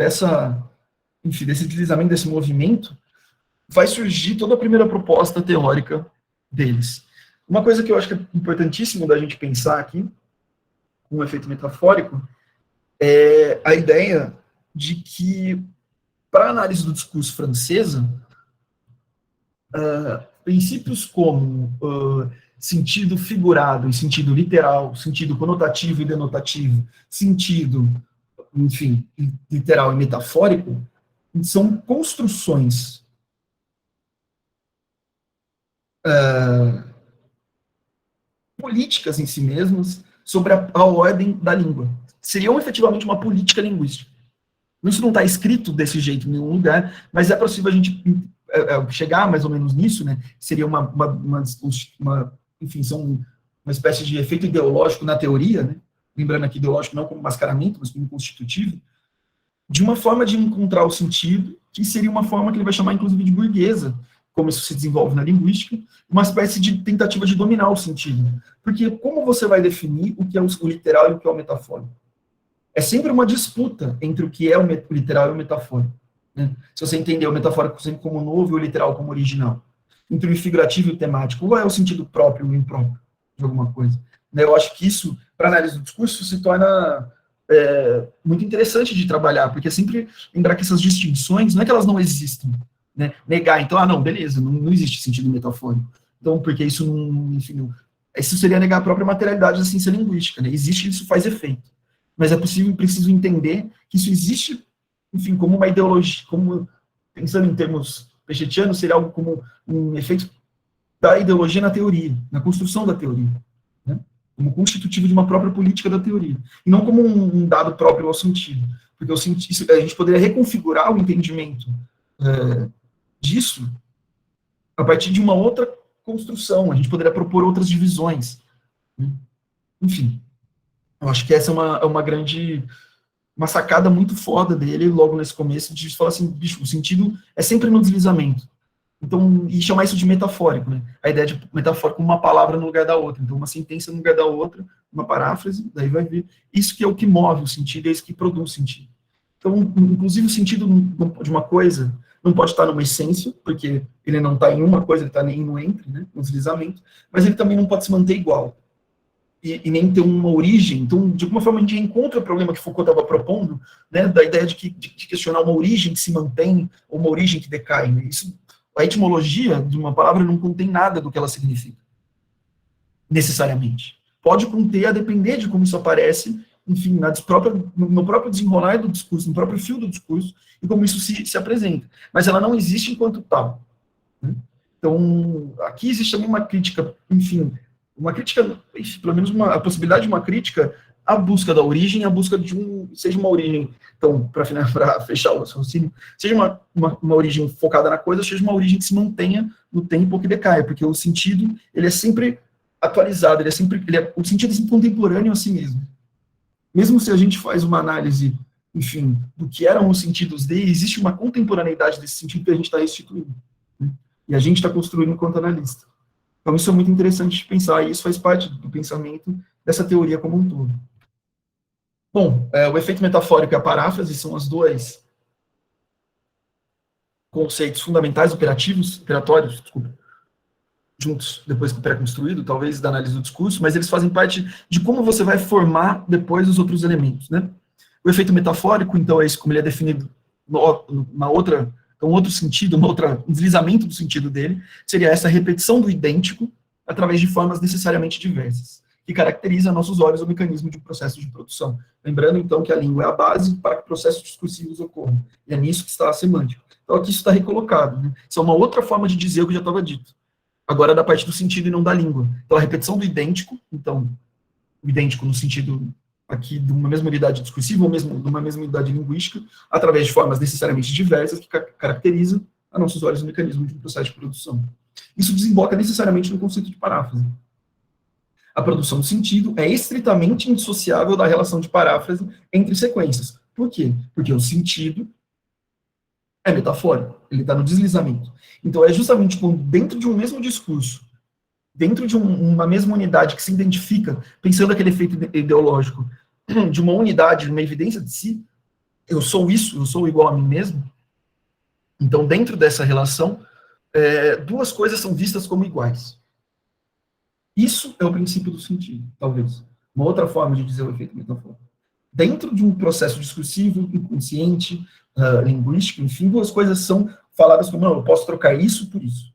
S2: enfim, desse deslizamento, desse movimento, vai surgir toda a primeira proposta teórica deles. Uma coisa que eu acho que é importantíssimo da gente pensar aqui, com o efeito metafórico, é a ideia de que, para a análise do discurso francesa, princípios como sentido figurado e sentido literal, sentido conotativo e denotativo, sentido, enfim, literal e metafórico, são construções políticas em si mesmas sobre a ordem da língua. Seriam efetivamente uma política linguística. Isso não está escrito desse jeito em nenhum lugar, mas é possível a gente chegar mais ou menos nisso, né? Seria enfim, são uma espécie de efeito ideológico na teoria, né? Lembrando aqui, ideológico não como mascaramento, mas como constitutivo, de uma forma de encontrar o sentido, que seria uma forma que ele vai chamar, inclusive, de burguesa, como isso se desenvolve na linguística, uma espécie de tentativa de dominar o sentido. Porque como você vai definir o que é o literal e o que é o metafórico? É sempre uma disputa entre o que é o literal e o metafórico. Né? Se você entender o metafórico sempre como novo e o literal como original. Entre o figurativo e o temático, qual é o sentido próprio e o impróprio de alguma coisa? Né? Eu acho que isso, para análise do discurso, se torna muito interessante de trabalhar, porque é sempre lembrar que essas distinções, não é que elas não existam, né? Negar, então, não, beleza, não existe sentido metafórico. Então, porque isso não, enfim, isso seria negar a própria materialidade da ciência linguística, né? Existe, isso faz efeito. Mas é preciso entender que isso existe, enfim, como uma ideologia, como, pensando em termos pechetianos, seria algo como um efeito da ideologia na teoria, na construção da teoria, né? Como constitutivo de uma própria política da teoria, e não como um dado próprio ao sentido, porque a gente poderia reconfigurar o entendimento disso a partir de uma outra construção, a gente poderia propor outras divisões, né? Enfim, eu acho que essa é uma sacada muito foda dele, logo nesse começo, de falar assim, bicho, o sentido é sempre no deslizamento. Então, e chamar isso de metafórico, né? A ideia de metafórico, uma palavra no lugar da outra. Então, uma sentença no lugar da outra, uma paráfrase, daí vai vir. Isso que é o que move o sentido, é isso que produz o sentido. Então, inclusive, o sentido de uma coisa não pode estar numa essência, porque ele não está em uma coisa, ele está nem no entre, né? No deslizamento, mas ele também não pode se manter igual. E nem ter uma origem. Então, de alguma forma, a gente encontra o problema que Foucault estava propondo, né? Da ideia de questionar uma origem que se mantém, ou uma origem que decai, né? Isso, a etimologia de uma palavra não contém nada do que ela significa, necessariamente. Pode conter a depender de como isso aparece, enfim, no próprio desenrolar do discurso, no próprio fio do discurso, e como isso se apresenta. Mas ela não existe enquanto tal, né? Então, aqui existe também uma crítica, enfim, pelo menos a possibilidade de uma crítica à busca da origem, à busca de seja uma origem, então, para fechar o raciocínio, seja uma origem focada na coisa, seja uma origem que se mantenha no tempo ou que decaia, porque o sentido, ele é sempre atualizado, o sentido é sempre contemporâneo a si mesmo. Mesmo se a gente faz uma análise, enfim, do que eram os sentidos dele, existe uma contemporaneidade desse sentido que a gente está restituindo, né? E a gente está construindo enquanto analista. Então, isso é muito interessante de pensar, e isso faz parte do pensamento dessa teoria como um todo. Bom, o efeito metafórico e a paráfrase são os dois conceitos fundamentais, operatórios, juntos, depois que pré-construído, talvez, da análise do discurso, mas eles fazem parte de como você vai formar depois os outros elementos, né? O efeito metafórico, então, é isso, como ele é definido um outro sentido, um deslizamento do sentido dele, seria essa repetição do idêntico através de formas necessariamente diversas, que caracteriza a nossos olhos o mecanismo de um processo de produção. Lembrando, então, que a língua é a base para que processos discursivos ocorram. E é nisso que está a semântica. Então, aqui isso está recolocado, né? Isso é uma outra forma de dizer o que já estava dito. Agora, da parte do sentido e não da língua. Então, a repetição do idêntico, então, o idêntico no sentido aqui de uma mesma unidade discursiva, ou mesmo de uma mesma unidade linguística, através de formas necessariamente diversas que caracterizam a nossos olhos o mecanismo de um processo de produção. Isso desemboca necessariamente no conceito de paráfrase. A produção do sentido é estritamente indissociável da relação de paráfrase entre sequências. Por quê? Porque o sentido é metafórico, ele está no deslizamento. Então, é justamente quando, dentro de um mesmo discurso, dentro de uma mesma unidade que se identifica, pensando aquele efeito ideológico, de uma unidade, de uma evidência de si, eu sou isso, eu sou igual a mim mesmo. Então, dentro dessa relação, duas coisas são vistas como iguais. Isso é o princípio do sentido, talvez. Uma outra forma de dizer o efeito metafórico. Dentro de um processo discursivo, inconsciente, linguístico, enfim, duas coisas são faladas como, não, eu posso trocar isso por isso.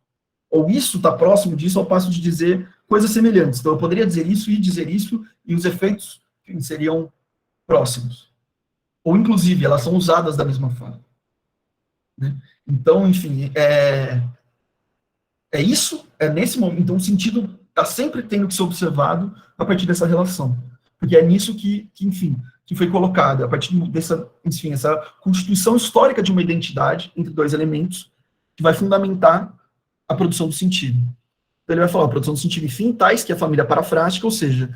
S2: Ou isso está próximo disso ao passo de dizer coisas semelhantes. Então, eu poderia dizer isso, e os efeitos seriam próximos. Ou, inclusive, elas são usadas da mesma forma. Né? Então, enfim, isso, nesse momento. Então, o sentido está sempre tendo que ser observado a partir dessa relação. Porque é nisso que enfim, que foi colocado, a partir dessa, enfim, essa constituição histórica de uma identidade entre dois elementos, que vai fundamentar a produção do sentido. Então, ele vai falar, a produção do sentido, enfim, tais que a família parafrástica, ou seja,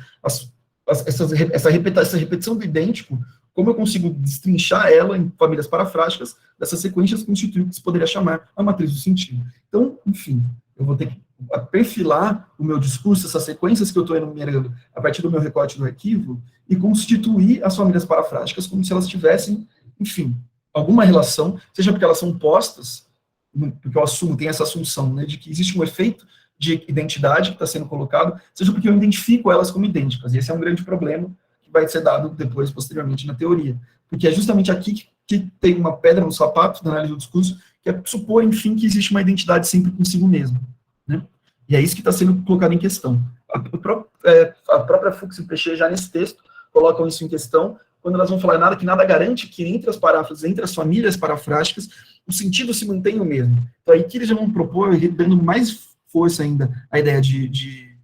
S2: essa repetição do idêntico, como eu consigo destrinchar ela em famílias parafrásticas, dessas sequências constitui o que se poderia chamar a matriz do sentido. Então, enfim, eu vou ter que perfilar o meu discurso, essas sequências que eu estou enumerando a partir do meu recorte do arquivo, e constituir as famílias parafrásticas como se elas tivessem, enfim, alguma relação, seja porque elas são postas, porque eu assumo, tem essa assunção, né, de que existe um efeito de identidade que está sendo colocado, seja porque eu identifico elas como idênticas, e esse é um grande problema que vai ser dado depois, posteriormente, na teoria, porque é justamente aqui que tem uma pedra no sapato da análise do discurso, que é supor, enfim, que existe uma identidade sempre consigo mesmo, né? E é isso que está sendo colocado em questão. A própria Fuchs e Péchet, já nesse texto, colocam isso em questão, quando elas vão falar nada garante que entre as paráfrases, entre as famílias parafrásticas, o sentido se mantenha o mesmo. Então, aí que eles já vão propor, dando mais força ainda, a ideia de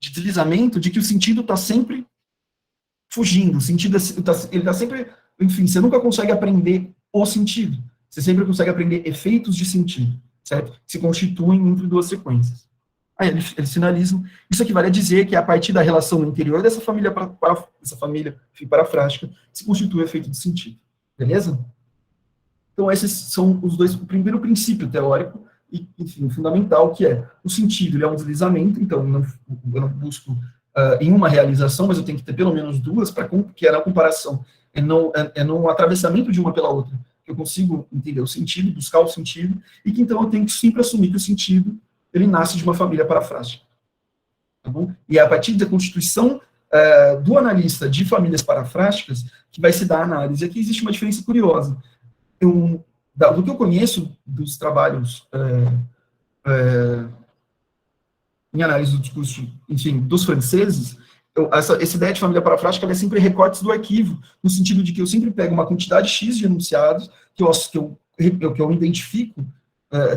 S2: deslizamento, de que o sentido está sempre fugindo, o sentido ele está sempre, enfim, você nunca consegue aprender o sentido, você sempre consegue aprender efeitos de sentido, certo? Que se constituem entre duas sequências. Aí eles sinalizam, isso equivale a dizer que a partir da relação interior dessa família, enfim, parafrástica, se constitui o efeito de sentido. Beleza? Então, esses são os dois, o primeiro princípio teórico, e, enfim, fundamental, que é o sentido, ele é um deslizamento, então eu não busco em uma realização, mas eu tenho que ter pelo menos duas, que é na comparação, é no atravessamento de uma pela outra, que eu consigo entender o sentido, buscar o sentido, e que então eu tenho que sempre assumir que o sentido ele nasce de uma família parafrástica. Tá bom? E é a partir da constituição do analista de famílias parafrásticas que vai se dar a análise. Aqui existe uma diferença curiosa. Do que eu conheço dos trabalhos em análise do discurso, enfim, dos franceses, essa ideia de família parafrástica ela é sempre recortes do arquivo, no sentido de que eu sempre pego uma quantidade X de enunciados que eu identifico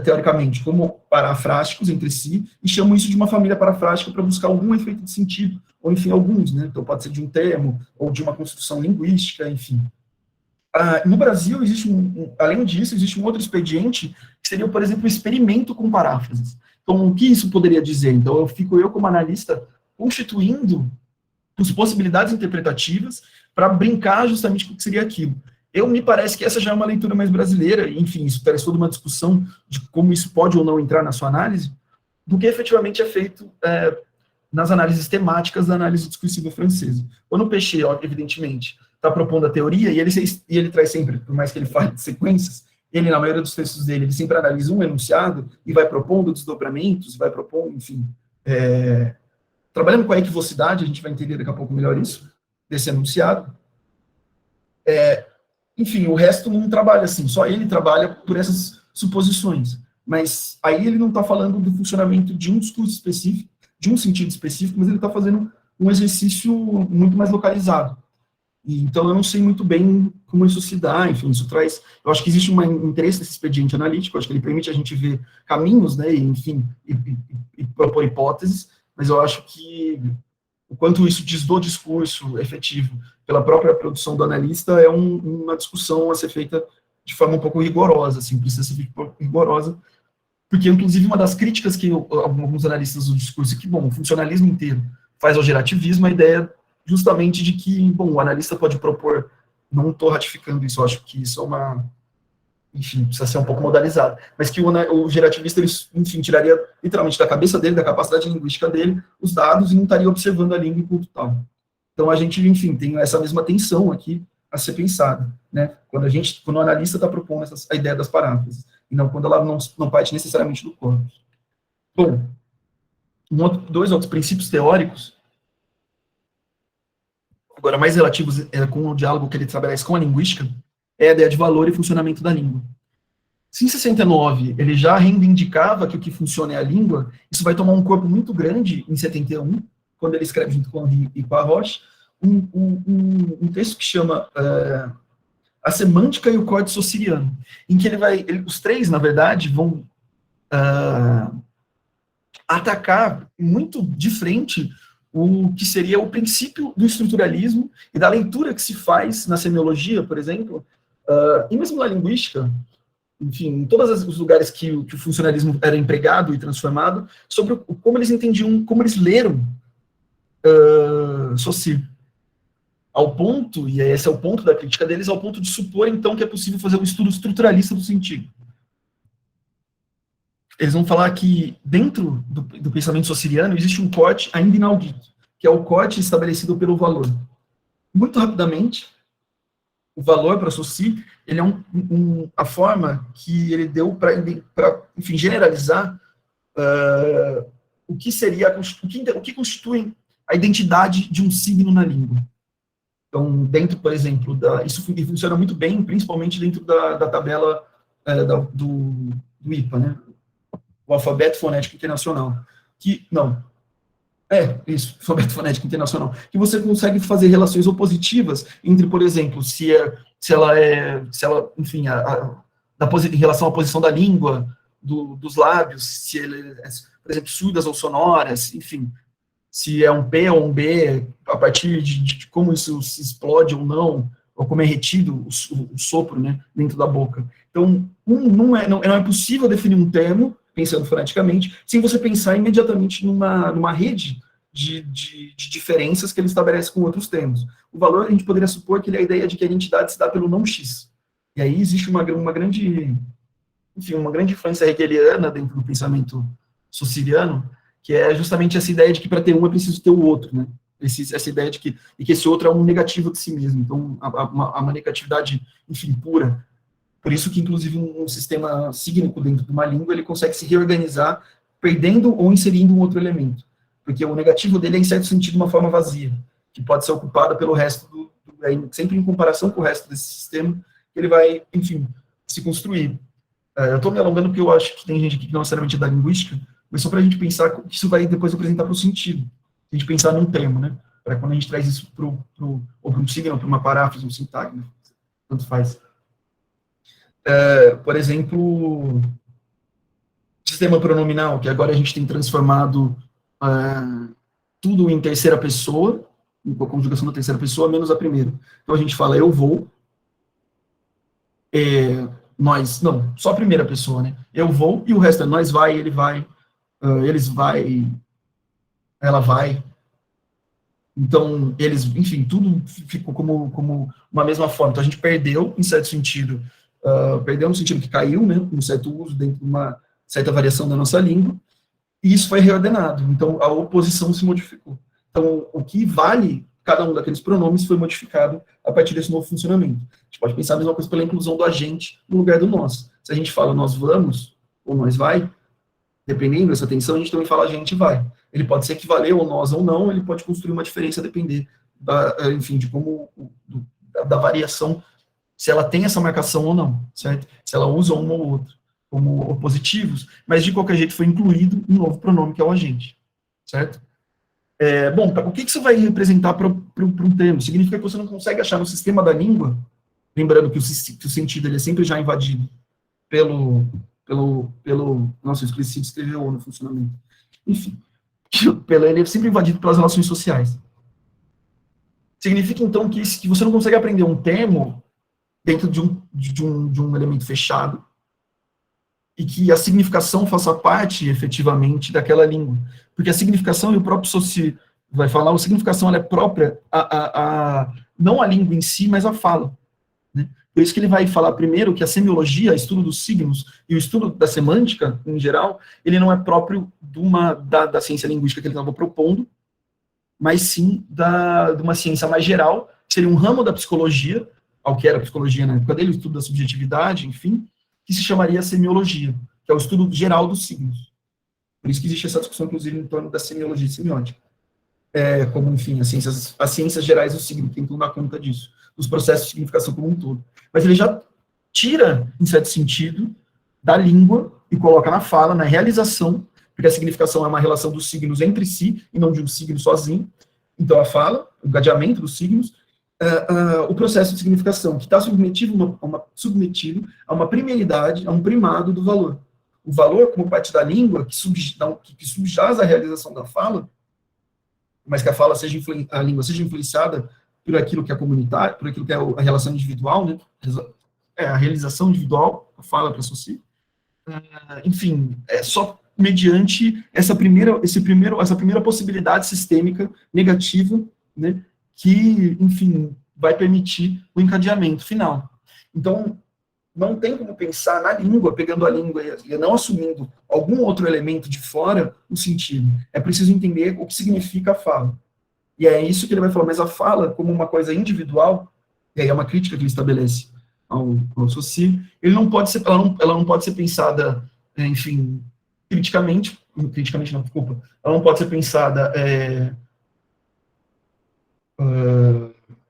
S2: teoricamente, como parafrásticos entre si, e chamo isso de uma família parafrástica para buscar algum efeito de sentido, ou enfim, alguns, né? Então pode ser de um termo, ou de uma construção linguística, enfim. No Brasil, além disso, existe um outro expediente, que seria, por exemplo, o experimento com paráfrases. Então, o que isso poderia dizer? Então, eu como analista, constituindo as possibilidades interpretativas para brincar justamente com o que seria aquilo. Me parece que essa já é uma leitura mais brasileira, e, enfim, isso parece toda uma discussão de como isso pode ou não entrar na sua análise, do que efetivamente é feito nas análises temáticas da análise discursiva francesa. Quando o Péchet, evidentemente, está propondo a teoria, e ele traz sempre, por mais que ele fale de sequências, ele, na maioria dos textos dele, ele sempre analisa um enunciado e vai propondo desdobramentos, vai propondo, enfim, trabalhando com a equivocidade, a gente vai entender daqui a pouco melhor isso, desse enunciado. Enfim, o resto não trabalha assim, só ele trabalha por essas suposições. Mas aí ele não está falando do funcionamento de um discurso específico, de um sentido específico, mas ele está fazendo um exercício muito mais localizado. E, então eu não sei muito bem como isso se dá, enfim, isso traz... Eu acho que existe um interesse nesse expediente analítico, acho que ele permite a gente ver caminhos, né, e, enfim, e propor hipóteses, mas eu acho que o quanto isso diz do discurso efetivo pela própria produção do analista é uma discussão a ser feita de forma um pouco rigorosa, assim, precisa ser feita rigorosa, porque, inclusive, uma das críticas que alguns analistas do discurso, que, bom, o funcionalismo inteiro faz ao gerativismo, a ideia justamente de que, bom, o analista pode propor, não estou ratificando isso, eu acho que isso é enfim, precisa ser um pouco modalizado, mas que o gerativista, ele, enfim, tiraria literalmente da cabeça dele, da capacidade linguística dele, os dados e não estaria observando a língua enquanto tal. Então, a gente, enfim, tem essa mesma tensão aqui a ser pensada, né? Quando o analista está propondo a ideia das paráfrases, e não quando ela não parte necessariamente do corpus. Bom, dois outros princípios teóricos, agora mais relativos com o diálogo que ele estabelece com a linguística, é a ideia de valor e funcionamento da língua. Se em 69 ele já reivindicava que o que funciona é a língua, isso vai tomar um corpo muito grande em 71, quando ele escreve junto com Henri e com a Roche, um texto que chama A Semântica e o Código Saussuriano, em que os três, na verdade, vão atacar muito de frente o que seria o princípio do estruturalismo e da leitura que se faz na semiologia, por exemplo, e mesmo na linguística, enfim, em todos os lugares que o funcionalismo era empregado e transformado, sobre como eles entendiam, como eles leram Saussure. Ao ponto, e esse é o ponto da crítica deles, ao ponto de supor, então, que é possível fazer um estudo estruturalista do sentido. Eles vão falar que, dentro do pensamento saussuriano, existe um corte ainda inaudito, que é o corte estabelecido pelo valor. Muito rapidamente, o valor para Saussure, ele é a forma que ele deu para, enfim, generalizar o que seria, o que constitui a identidade de um signo na língua. Então, dentro, por exemplo, isso funciona muito bem, principalmente dentro da tabela do IPA, né? O Alfabeto Fonético Internacional. Alfabeto Fonético Internacional. Que você consegue fazer relações opositivas entre, por exemplo, enfim, em relação à posição da língua, dos lábios, se ele é, por exemplo, surdas ou sonoras, enfim, se é um P ou um B, a partir de como isso se explode ou não, ou como é retido o sopro, né, dentro da boca. Então, não é possível definir um termo, pensando foneticamente, sem você pensar imediatamente numa rede de diferenças que ele estabelece com outros termos. O valor, a gente poderia supor que ele é a ideia de que a identidade se dá pelo não X. E aí existe uma grande influência hegeliana dentro do pensamento saussuriano, que é justamente essa ideia de que para ter um é preciso ter o outro, né? Essa ideia de que esse outro é um negativo de si mesmo. Então, uma negatividade, enfim, pura. Por isso que, inclusive, um sistema sígnico dentro de uma língua, ele consegue se reorganizar, perdendo ou inserindo um outro elemento. Porque o negativo dele é, em certo sentido, uma forma vazia, que pode ser ocupada pelo resto sempre em comparação com o resto desse sistema, ele vai, enfim, se construir. Eu estou me alongando porque eu acho que tem gente aqui que não necessariamente é da linguística, mas só para a gente pensar que isso vai depois apresentar para o sentido. A gente pensar num termo, né? Para quando a gente traz isso para um signo, para uma paráfrase, um sintagma, tanto faz. Por exemplo, sistema pronominal, que agora a gente tem transformado tudo em terceira pessoa, com a conjugação da terceira pessoa, menos a primeira. Então a gente fala eu vou, nós, não, só a primeira pessoa, né? Eu vou, e o resto é nós vai, ele vai, eles vai, ela vai. Então, eles, enfim, tudo ficou como uma mesma forma. Então a gente perdeu, em certo sentido, perdeu no sentido que caiu, né, um certo uso dentro de uma certa variação da nossa língua, e isso foi reordenado. Então, a oposição se modificou. Então, o que vale cada um daqueles pronomes foi modificado a partir desse novo funcionamento. A gente pode pensar a mesma coisa pela inclusão do agente no lugar do nós. Se a gente fala nós vamos, ou nós vai, dependendo dessa tensão, a gente também fala a gente vai. Ele pode ser equivaler ou nós ou não, ele pode construir uma diferença a depender, enfim, de como, da variação, se ela tem essa marcação ou não, certo? Se ela usa um ou outro como opositivos, mas de qualquer jeito foi incluído um novo pronome que é o agente, certo? Bom, o que isso vai representar para um termo? Significa que você não consegue achar no sistema da língua, lembrando que o sentido ele é sempre já invadido nossa, eu esqueci de escrever o no funcionamento. Enfim, ele é sempre invadido pelas relações sociais. Significa, então, que você não consegue aprender um termo dentro de um elemento fechado, e que a significação faça parte, efetivamente, daquela língua. Porque a significação, e o próprio Saussure vai falar, a significação ela é própria, não a língua em si, mas a fala. Né? Por isso que ele vai falar primeiro que a semiologia, o estudo dos signos e o estudo da semântica, em geral, ele não é próprio da ciência linguística que ele estava propondo, mas sim de uma ciência mais geral, que seria um ramo da psicologia, ao que era a psicologia na época dele, o estudo da subjetividade, enfim, que se chamaria semiologia, que é o estudo geral dos signos. Por isso que existe essa discussão, inclusive, em torno da semiologia e semiótica. Como, enfim, as ciências gerais do signo, que incluem na conta disso, os processos de significação como um todo. Mas ele já tira, em certo sentido, da língua e coloca na fala, na realização, porque a significação é uma relação dos signos entre si, e não de um signo sozinho. Então, a fala, o encadeamento dos signos, o processo de significação, que está submetido a uma primeridade, a um primado do valor. O valor, como parte da língua, que subjaz a realização da fala, mas que a língua seja influenciada por aquilo que é comunitário, por aquilo que é a relação individual, né? A realização individual, a fala para si. Enfim, é só mediante essa primeira possibilidade sistêmica negativa, né, que, enfim, vai permitir o encadeamento final. Então, não tem como pensar na língua, pegando a língua e não assumindo algum outro elemento de fora o sentido. É preciso entender o que significa a fala. E é isso que ele vai falar, mas a fala, como uma coisa individual, e aí é uma crítica que ele estabelece ao Saussure, ela não pode ser pensada, enfim, criticamente não, desculpa, ela não pode ser pensada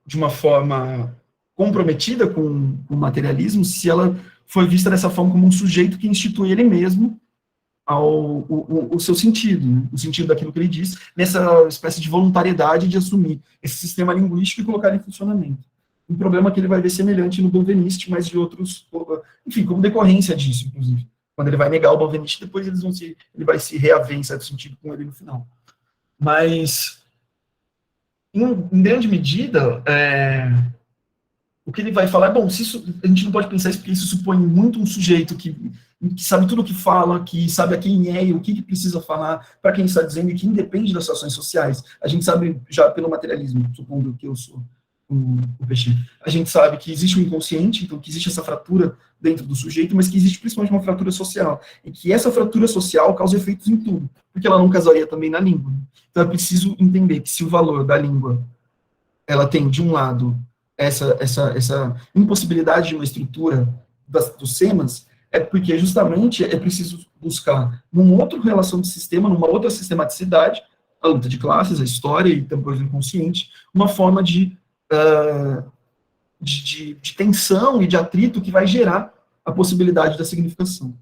S2: de uma forma comprometida com o materialismo, se ela foi vista dessa forma como um sujeito que institui ele mesmo o seu sentido, né? O sentido daquilo que ele diz, nessa espécie de voluntariedade de assumir esse sistema linguístico e colocar ele em funcionamento. Um problema que ele vai ver semelhante no Benveniste, mas de outros, enfim, como decorrência disso, inclusive. Quando ele vai negar o Benveniste, depois ele vai se reaver, em certo sentido, com ele no final. Mas, em grande medida, o que ele vai falar bom, a gente não pode pensar isso porque isso supõe muito um sujeito que sabe tudo o que fala, que sabe a quem é e o que precisa falar, para quem está dizendo e que independe das ações sociais. A gente sabe já pelo materialismo, supondo que eu sou o peixe. A gente sabe que existe um inconsciente, então que existe essa fratura dentro do sujeito, mas que existe principalmente uma fratura social, e que essa fratura social causa efeitos em tudo, porque ela não casaria também na língua. Então é preciso entender que se o valor da língua, ela tem, de um lado, essa impossibilidade de uma estrutura dos semas, é porque justamente é preciso buscar numa outra relação de sistema, numa outra sistematicidade, a luta de classes, a história e também o inconsciente, uma forma de tensão e de atrito que vai gerar a possibilidade da significação.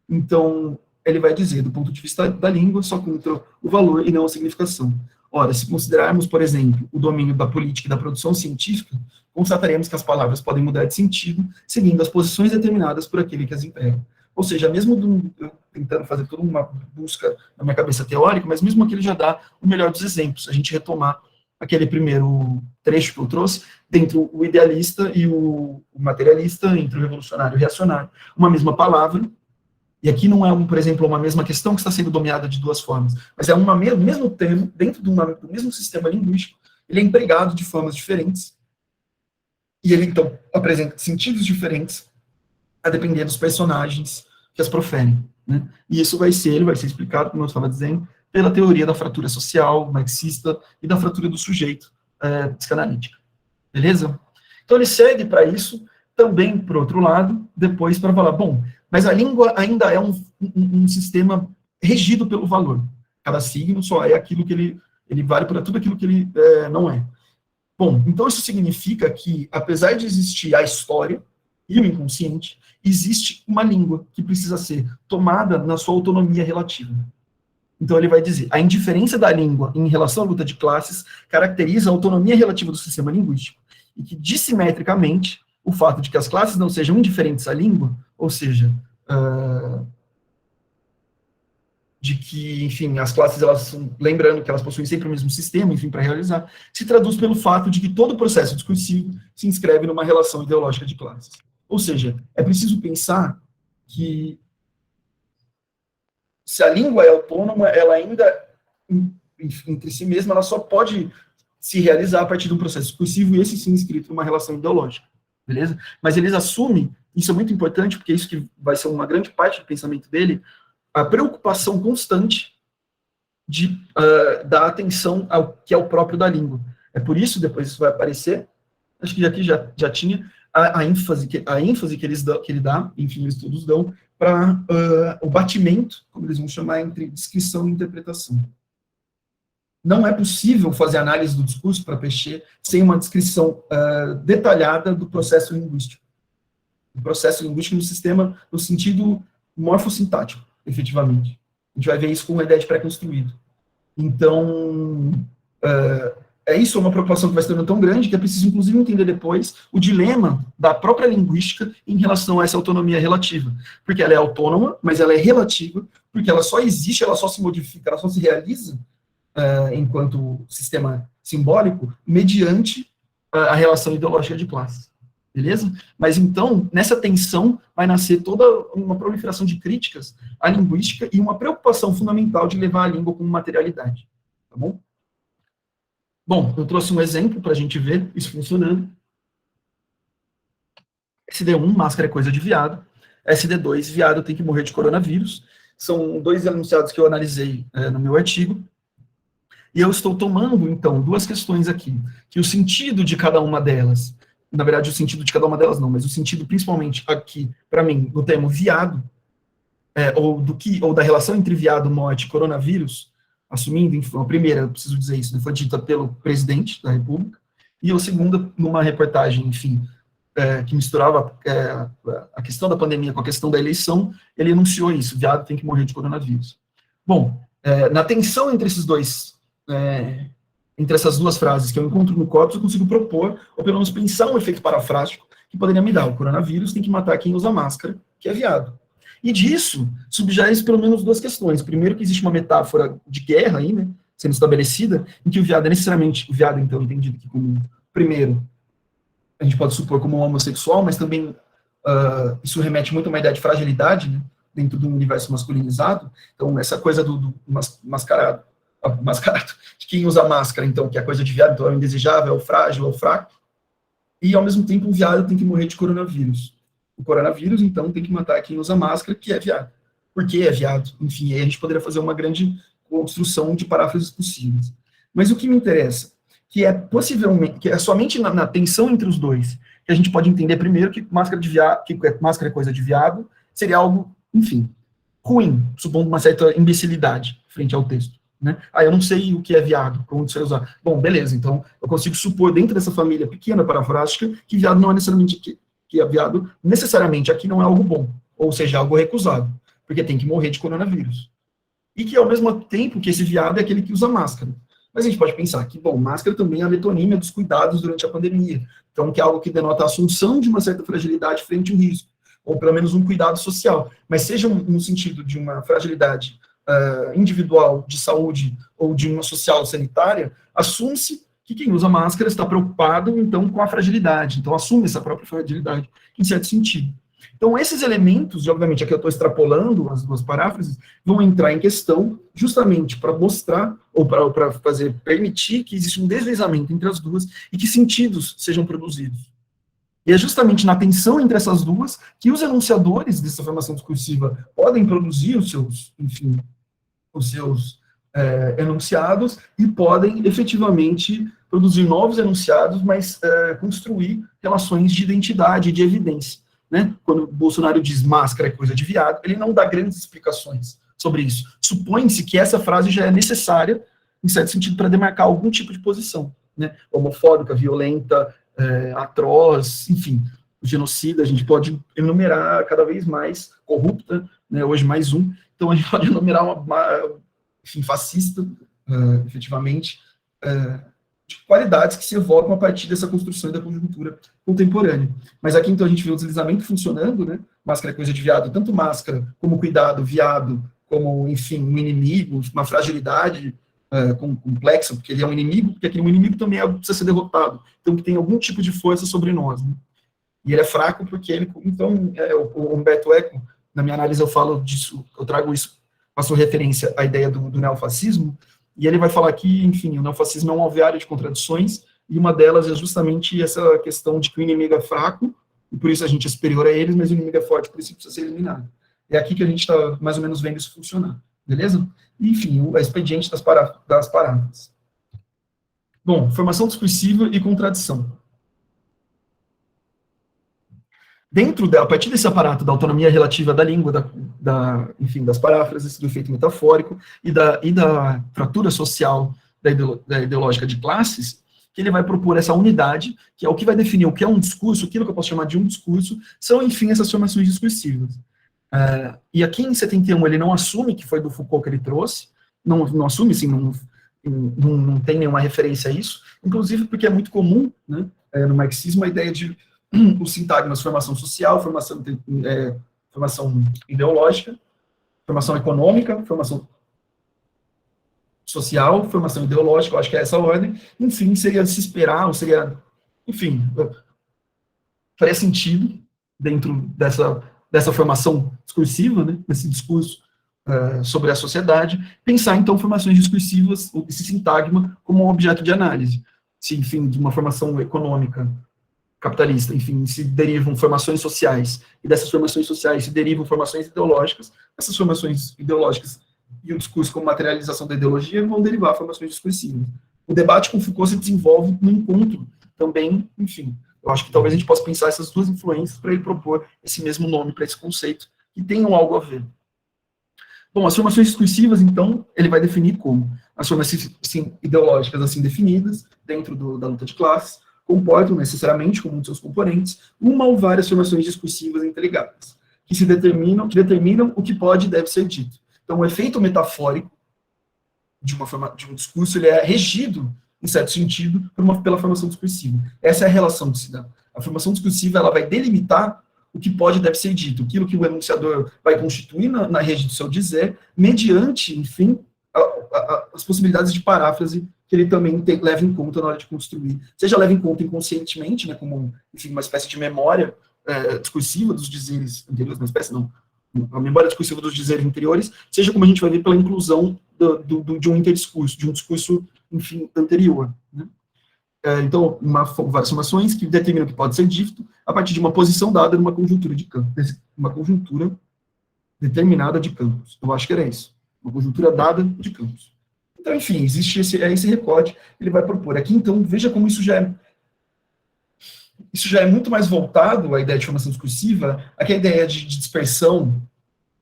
S2: Então, ele vai dizer, do ponto de vista da língua, só contra o valor e não a significação. Ora, se considerarmos, por exemplo, o domínio da política e da produção científica, constataremos que as palavras podem mudar de sentido, seguindo as posições determinadas por aquele que as emprega. Ou seja, mesmo eu tentando fazer toda uma busca na minha cabeça teórica, mas mesmo aqui ele já dá o melhor dos exemplos. A gente retomar aquele primeiro trecho que eu trouxe, entre o idealista e o materialista, entre o revolucionário e o reacionário. Uma mesma palavra, e aqui não é, por exemplo, uma mesma questão que está sendo dominada de duas formas, mas é mesmo termo, dentro do mesmo sistema linguístico, ele é empregado de formas diferentes, e ele, então, apresenta sentidos diferentes, a depender dos personagens que as proferem, né? E isso vai ser explicado, como eu estava dizendo, pela teoria da fratura social, marxista, e da fratura do sujeito psicanalítica. Beleza? Então ele segue para isso, também, por outro lado, depois para falar, bom, mas a língua ainda é um sistema regido pelo valor. Cada signo só é aquilo que ele vale por tudo aquilo que ele não é. Bom, então isso significa que, apesar de existir a história e o inconsciente, existe uma língua que precisa ser tomada na sua autonomia relativa. Então ele vai dizer, a indiferença da língua em relação à luta de classes caracteriza a autonomia relativa do sistema linguístico, e que, dissimetricamente, o fato de que as classes não sejam indiferentes à língua, ou seja, de que, enfim, as classes, lembrando que elas possuem sempre o mesmo sistema, enfim, para realizar, se traduz pelo fato de que todo o processo discursivo se inscreve numa relação ideológica de classes. Ou seja, é preciso pensar que se a língua é autônoma, ela ainda, entre si mesma, ela só pode se realizar a partir de um processo discursivo, e esse sim inscrito numa relação ideológica. beleza? Mas eles assumem, isso é muito importante, porque isso que vai ser uma grande parte do pensamento dele, a preocupação constante de dar atenção ao que é o próprio da língua. É por isso, depois isso vai aparecer, acho que aqui já tinha, a ênfase que ele dá, enfim, os estudos dão, para o batimento, como eles vão chamar, entre descrição e interpretação. Não é possível fazer análise do discurso para peixe sem uma descrição detalhada do processo linguístico. O processo linguístico no sistema, no sentido morfossintático, efetivamente. A gente vai ver isso com uma ideia de pré-construído. Então, isso é uma preocupação que vai se tornando tão grande que é preciso, inclusive, entender depois o dilema da própria linguística em relação a essa autonomia relativa. Porque ela é autônoma, mas ela é relativa, porque ela só existe, ela só se modifica, ela só se realiza enquanto sistema simbólico mediante a relação ideológica de classes. Beleza? Mas então, nessa tensão, vai nascer toda uma proliferação de críticas à linguística e uma preocupação fundamental de levar a língua como materialidade. Tá bom? Bom, eu trouxe um exemplo para a gente ver isso funcionando. SD1, máscara é coisa de viado. SD2, viado tem que morrer de coronavírus. São dois enunciados que eu analisei no meu artigo. E eu estou tomando, então, duas questões aqui. Que o sentido de cada uma delas, na verdade, o sentido de cada uma delas não, mas o sentido principalmente aqui, para mim, no termo viado, ou da relação entre viado, morte e coronavírus, assumindo, enfim, a primeira, eu preciso dizer isso, né, foi dita pelo presidente da República, e a segunda, numa reportagem, enfim, que misturava a questão da pandemia com a questão da eleição, ele enunciou isso, viado tem que morrer de coronavírus. Bom, na tensão entre esses dois, entre essas duas frases que eu encontro no corpus, eu consigo propor, ou pelo menos pensar um efeito parafrástico que poderia me dar. O coronavírus tem que matar quem usa máscara, que é viado. E disso, subjaz pelo menos duas questões. Primeiro, que existe uma metáfora de guerra aí, né, sendo estabelecida, em que o viado é necessariamente, o viado, então, entendido aqui como, primeiro, a gente pode supor como um homossexual, mas também isso remete muito a uma ideia de fragilidade, né, dentro do universo masculinizado. Então, essa coisa do mascarado, de quem usa máscara, então, que é a coisa de viado, então é o indesejável, é o frágil, é o fraco, e, ao mesmo tempo, o viado tem que morrer de coronavírus. O coronavírus, então, tem que matar quem usa máscara, que é viado. Por que é viado? Enfim, aí a gente poderia fazer uma grande construção de paráfrases possíveis. Mas o que me interessa, que é somente na tensão entre os dois, que a gente pode entender, primeiro, que máscara é coisa de viado, seria algo, enfim, ruim, supondo uma certa imbecilidade frente ao texto. Né? Eu não sei o que é viado, como você usar. Bom, beleza, então eu consigo supor dentro dessa família pequena parafrástica que viado não é necessariamente que é viado necessariamente aqui não é algo bom, ou seja, algo recusado, porque tem que morrer de coronavírus. E que ao mesmo tempo que esse viado é aquele que usa máscara. Mas a gente pode pensar que, bom, máscara também é a metonímia dos cuidados durante a pandemia, então que é algo que denota a assunção de uma certa fragilidade frente ao risco, ou pelo menos um cuidado social, mas seja no sentido de uma fragilidade individual, de saúde, ou de uma social sanitária, assume-se que quem usa máscara está preocupado, então, com a fragilidade, então assume essa própria fragilidade, em certo sentido. Então, esses elementos, e obviamente aqui eu estou extrapolando as duas paráfrases, vão entrar em questão justamente para mostrar, ou para permitir que exista um deslizamento entre as duas e que sentidos sejam produzidos. E é justamente na tensão entre essas duas que os enunciadores dessa formação discursiva podem produzir os seus, enfim, os seus enunciados e podem efetivamente produzir novos enunciados, mas construir relações de identidade, de evidência. Né? Quando o Bolsonaro diz máscara é coisa de viado, ele não dá grandes explicações sobre isso. Supõe-se que essa frase já é necessária, em certo sentido, para demarcar algum tipo de posição, né? Homofóbica, violenta, atroz, enfim, genocida, a gente pode enumerar cada vez mais, corrupta, né? Hoje mais um, então a gente pode enumerar enfim, fascista, efetivamente, de qualidades que se evocam a partir dessa construção e da conjuntura contemporânea. Mas aqui, então, a gente vê o deslizamento funcionando, né? Máscara é coisa de viado, tanto máscara como cuidado, viado, como, enfim, um inimigo, uma fragilidade complexa, porque ele é um inimigo, porque aquele inimigo também precisa ser derrotado, então que tem algum tipo de força sobre nós. Né? E ele é fraco porque ele, então, o Humberto Eco, na minha análise eu falo disso, eu trago isso, faço referência à ideia do neofascismo, e ele vai falar que, enfim, o neofascismo é um alveário de contradições, e uma delas é justamente essa questão de que o inimigo é fraco, e por isso a gente é superior a eles, mas o inimigo é forte, por isso precisa ser eliminado. É aqui que a gente está mais ou menos vendo isso funcionar, beleza? E, enfim, o expediente das paráfrases. Bom, formação discursiva e contradição. A partir desse aparato da autonomia relativa da língua, enfim, das paráfrases, do efeito metafórico e da fratura social da ideológica de classes, que ele vai propor essa unidade, que é o que vai definir o que é um discurso, aquilo que eu posso chamar de um discurso, são, enfim, essas formações discursivas. E aqui em 71 ele não assume que foi do Foucault que ele trouxe, não assume, assim, não tem nenhuma referência a isso, inclusive porque é muito comum, né, no marxismo, a ideia de os sintagmas formação social, formação ideológica, formação econômica, formação social, formação ideológica, eu acho que é essa ordem, enfim, seria de se esperar, ou seria, enfim, faria sentido dentro dessa formação discursiva, né, desse discurso sobre a sociedade, pensar, então, formações discursivas, esse sintagma, como um objeto de análise. Se, enfim, de uma formação econômica capitalista, enfim, se derivam formações sociais, e dessas formações sociais se derivam formações ideológicas, essas formações ideológicas e o discurso como materialização da ideologia vão derivar formações discursivas. O debate com Foucault se desenvolve no encontro também, enfim, eu acho que talvez a gente possa pensar essas duas influências para ele propor esse mesmo nome para esse conceito, que tenham algo a ver. Bom, as formações discursivas, então, ele vai definir como as formações ideológicas assim definidas, dentro da luta de classes, comportam necessariamente, como um de seus componentes, uma ou várias formações discursivas interligadas, que determinam o que pode e deve ser dito. Então, o efeito metafórico de um discurso, ele é regido, em certo sentido, pela formação discursiva. Essa é a relação que se dá. A formação discursiva, ela vai delimitar o que pode e deve ser dito, aquilo que o enunciador vai constituir na rede do seu dizer, mediante, enfim, as possibilidades de paráfrase que ele também leva em conta na hora de construir. Seja leva em conta inconscientemente, né, como, enfim, uma espécie de memória discursiva dos dizeres anteriores, uma espécie, não, a memória discursiva dos dizeres anteriores, seja como a gente vai ver pela inclusão de um interdiscurso, de um discurso, enfim, anterior. Né? Então, várias formações que determinam o que pode ser dito a partir de uma posição dada numa conjuntura de campo, uma conjuntura determinada de campos. Eu acho que era isso. Uma conjuntura dada de campos. Então, enfim, existe esse recorte, ele vai propor. Aqui, então, veja como isso já é muito mais voltado à ideia de formação discursiva, aqui a ideia de dispersão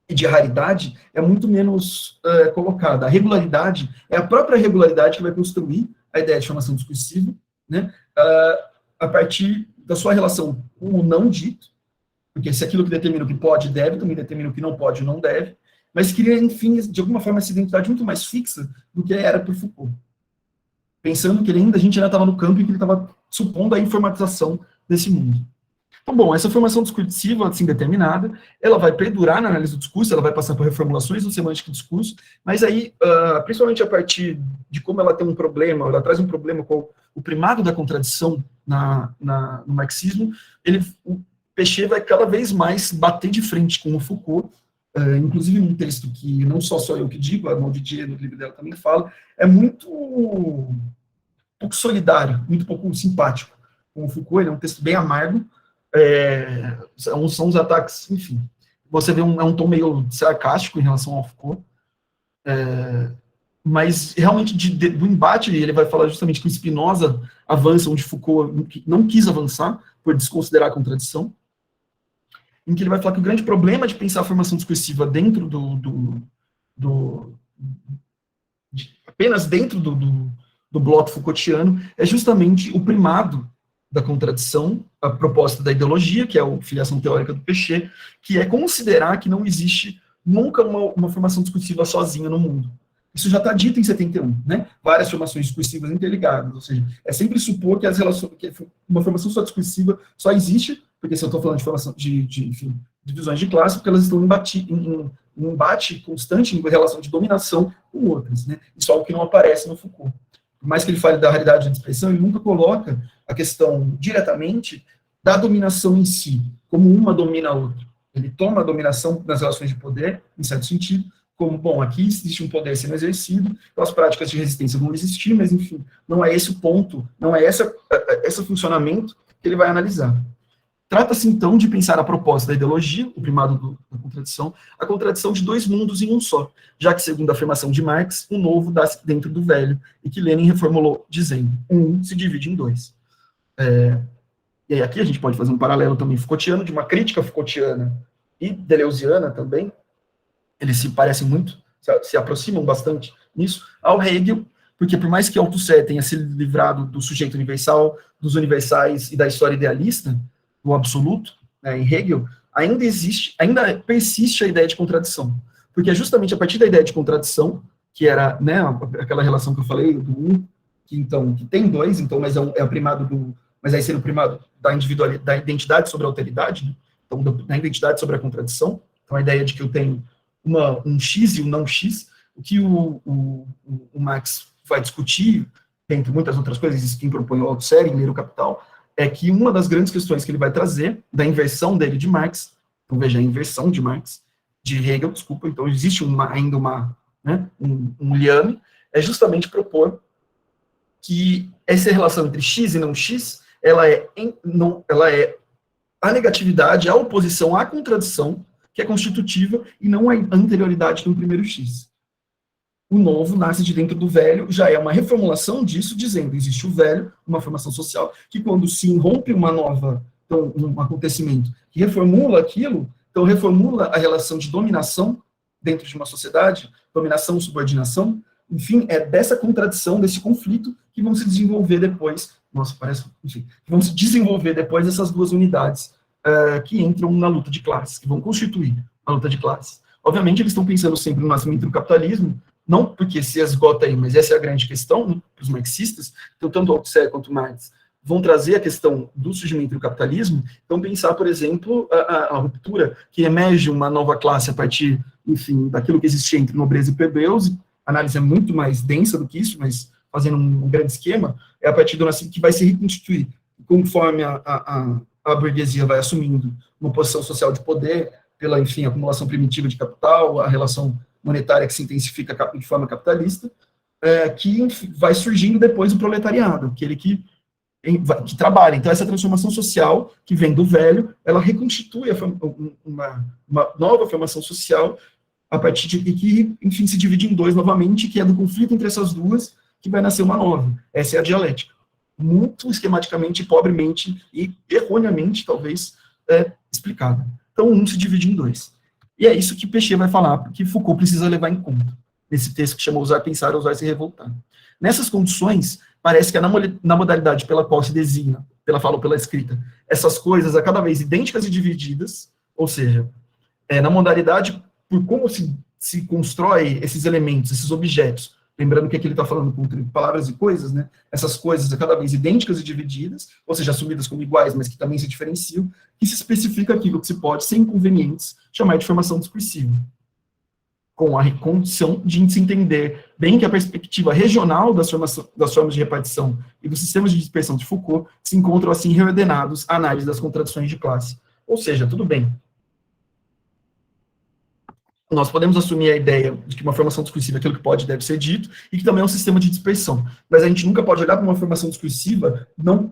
S2: e de raridade é muito menos colocada. A regularidade é a própria regularidade que vai construir a ideia de formação discursiva, né, a partir da sua relação com o não dito, porque se aquilo que determina o que pode e deve, também determina o que não pode e não deve, mas cria, enfim, de alguma forma, essa identidade muito mais fixa do que era por Foucault. Pensando que a gente ainda estava no campo e que ele estava supondo a informatização desse mundo. Então, bom, essa formação discursiva, assim, determinada, ela vai perdurar na análise do discurso, ela vai passar por reformulações do semântico do discurso, mas aí, principalmente a partir de como ela tem um problema, ela traz um problema com o primado da contradição no marxismo, o Péchet vai cada vez mais bater de frente com o Foucault, inclusive num texto que não só sou eu que digo, a Maldidier, no livro dela também fala, é muito pouco solidário, muito pouco simpático com o Foucault, ele é um texto bem amargo, são os ataques, enfim, você vê é um tom meio sarcástico em relação ao Foucault, mas realmente do embate, ele vai falar justamente que o Spinoza avança onde Foucault não quis avançar, por desconsiderar a contradição, em que ele vai falar que o grande problema de pensar a formação discursiva dentro apenas dentro do bloco Foucaultiano é justamente o primado da contradição, a proposta da ideologia, que é a filiação teórica do Péchet, que é considerar que não existe nunca uma formação discursiva sozinha no mundo. Isso já está dito em 71, né? Várias formações discursivas interligadas, ou seja, é sempre supor que uma formação só discursiva só existe, porque se eu estou falando de formação enfim, divisões de classe, porque elas estão em embate constante em relação de dominação com outras, né? Isso é algo que não aparece no Foucault. Por mais que ele fale da raridade da expressão, ele nunca coloca a questão diretamente da dominação em si, como uma domina a outra. Ele toma a dominação nas relações de poder, em certo sentido, como, bom, aqui existe um poder sendo exercido, então as práticas de resistência vão existir, mas, enfim, não é esse o ponto, não é esse funcionamento que ele vai analisar. Trata-se, então, de pensar a proposta da ideologia, o primado da contradição, a contradição de dois mundos em um só, já que, segundo a afirmação de Marx, o novo dá-se dentro do velho, e que Lenin reformulou dizendo, um se divide em dois. E aí aqui a gente pode fazer um paralelo também Foucaultiano, de uma crítica Foucaultiana e deleuziana também, eles se parecem muito, se aproximam bastante nisso, ao Hegel, porque por mais que Althusser tenha se livrado do sujeito universal, dos universais e da história idealista, do absoluto, né, em Hegel, ainda persiste a ideia de contradição. Porque é justamente a partir da ideia de contradição, que era, né, aquela relação que eu falei, do um, que tem dois, então, mas é o primado mas aí seria o primado da individualidade, da identidade sobre a alteridade, né, então, da identidade sobre a contradição, então a ideia de que eu tenho um X e um não X, o que o Marx vai discutir, entre muitas outras coisas, isso quem propõe o Althusser em Ler o Capital, é que uma das grandes questões que ele vai trazer, da inversão dele de Marx, então veja, a inversão de Marx, de Hegel, desculpa, então existe ainda um liame, é justamente propor que essa relação entre X e não X, ela é a negatividade, a oposição à contradição, que é constitutiva, e não a anterioridade do primeiro X. O novo nasce de dentro do velho, já é uma reformulação disso, dizendo, existe o velho, uma formação social, que quando se irrompe um acontecimento que reformula aquilo, então reformula a relação de dominação dentro de uma sociedade, dominação, subordinação, enfim, é dessa contradição, desse conflito, que vão se desenvolver depois, que vão se desenvolver depois essas duas unidades que entram na luta de classes, que vão constituir a luta de classes. Obviamente, eles estão pensando sempre no nascimento do capitalismo, não porque se esgota aí, mas essa é a grande questão, né, para os marxistas, então tanto Althusser quanto Marx vão trazer a questão do surgimento do capitalismo, então pensar, por exemplo, a ruptura, que emerge uma nova classe a partir, enfim, daquilo que existia entre nobreza e plebeus, a análise é muito mais densa do que isso, mas fazendo um grande esquema, é a partir do nascimento que vai se reconstituir, conforme a burguesia vai assumindo uma posição social de poder, pela, enfim, acumulação primitiva de capital, a relação monetária que se intensifica de forma capitalista, que vai surgindo depois o proletariado, aquele que trabalha. Então, essa transformação social que vem do velho, ela reconstitui uma nova formação social a partir de que, enfim, se divide em dois novamente, que é do conflito entre essas duas, que vai nascer uma nova. Essa é a dialética. Muito esquematicamente, pobremente e erroneamente, talvez, explicada. Então, um se divide em dois. E é isso que Péchet vai falar, que Foucault precisa levar em conta, nesse texto que chama Ousar Pensar, Ousar Se Revoltar. Nessas condições, parece que na modalidade pela qual se designa, pela fala ou pela escrita, essas coisas a cada vez idênticas e divididas, ou seja, na modalidade por como se constrói esses elementos, esses objetos, lembrando que aqui ele está falando com palavras e coisas, né? Essas coisas a cada vez idênticas e divididas, ou seja, assumidas como iguais, mas que também se diferenciam, que se especifica aquilo que se pode, sem inconvenientes, chamar de formação discursiva, com a condição de se entender bem que a perspectiva regional das formas de repartição e dos sistemas de dispersão de Foucault se encontram assim reordenados à análise das contradições de classe. Ou seja, tudo bem. Nós podemos assumir a ideia de que uma formação discursiva é aquilo que pode e deve ser dito, e que também é um sistema de dispersão. Mas a gente nunca pode olhar para uma formação discursiva não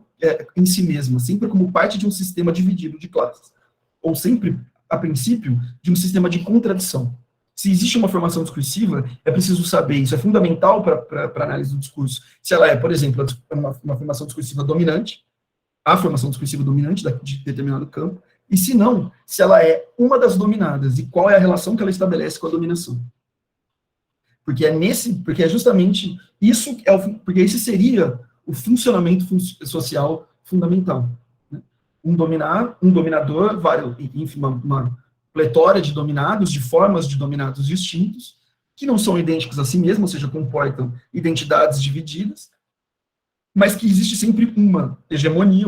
S2: em si mesma, sempre como parte de um sistema dividido de classes. Ou sempre, a princípio, de um sistema de contradição. Se existe uma formação discursiva, é preciso saber, isso é fundamental para a análise do discurso. Se ela é, por exemplo, uma formação discursiva dominante, a formação discursiva dominante de determinado campo, e se não, se ela é uma das dominadas, e qual é a relação que ela estabelece com a dominação. Porque é justamente isso, porque esse seria o funcionamento social fundamental. Né? Um dominador, enfim, uma pletora de dominados, de formas de dominados distintos, que não são idênticos a si mesmos, ou seja, comportam identidades divididas, mas que existe sempre uma hegemonia,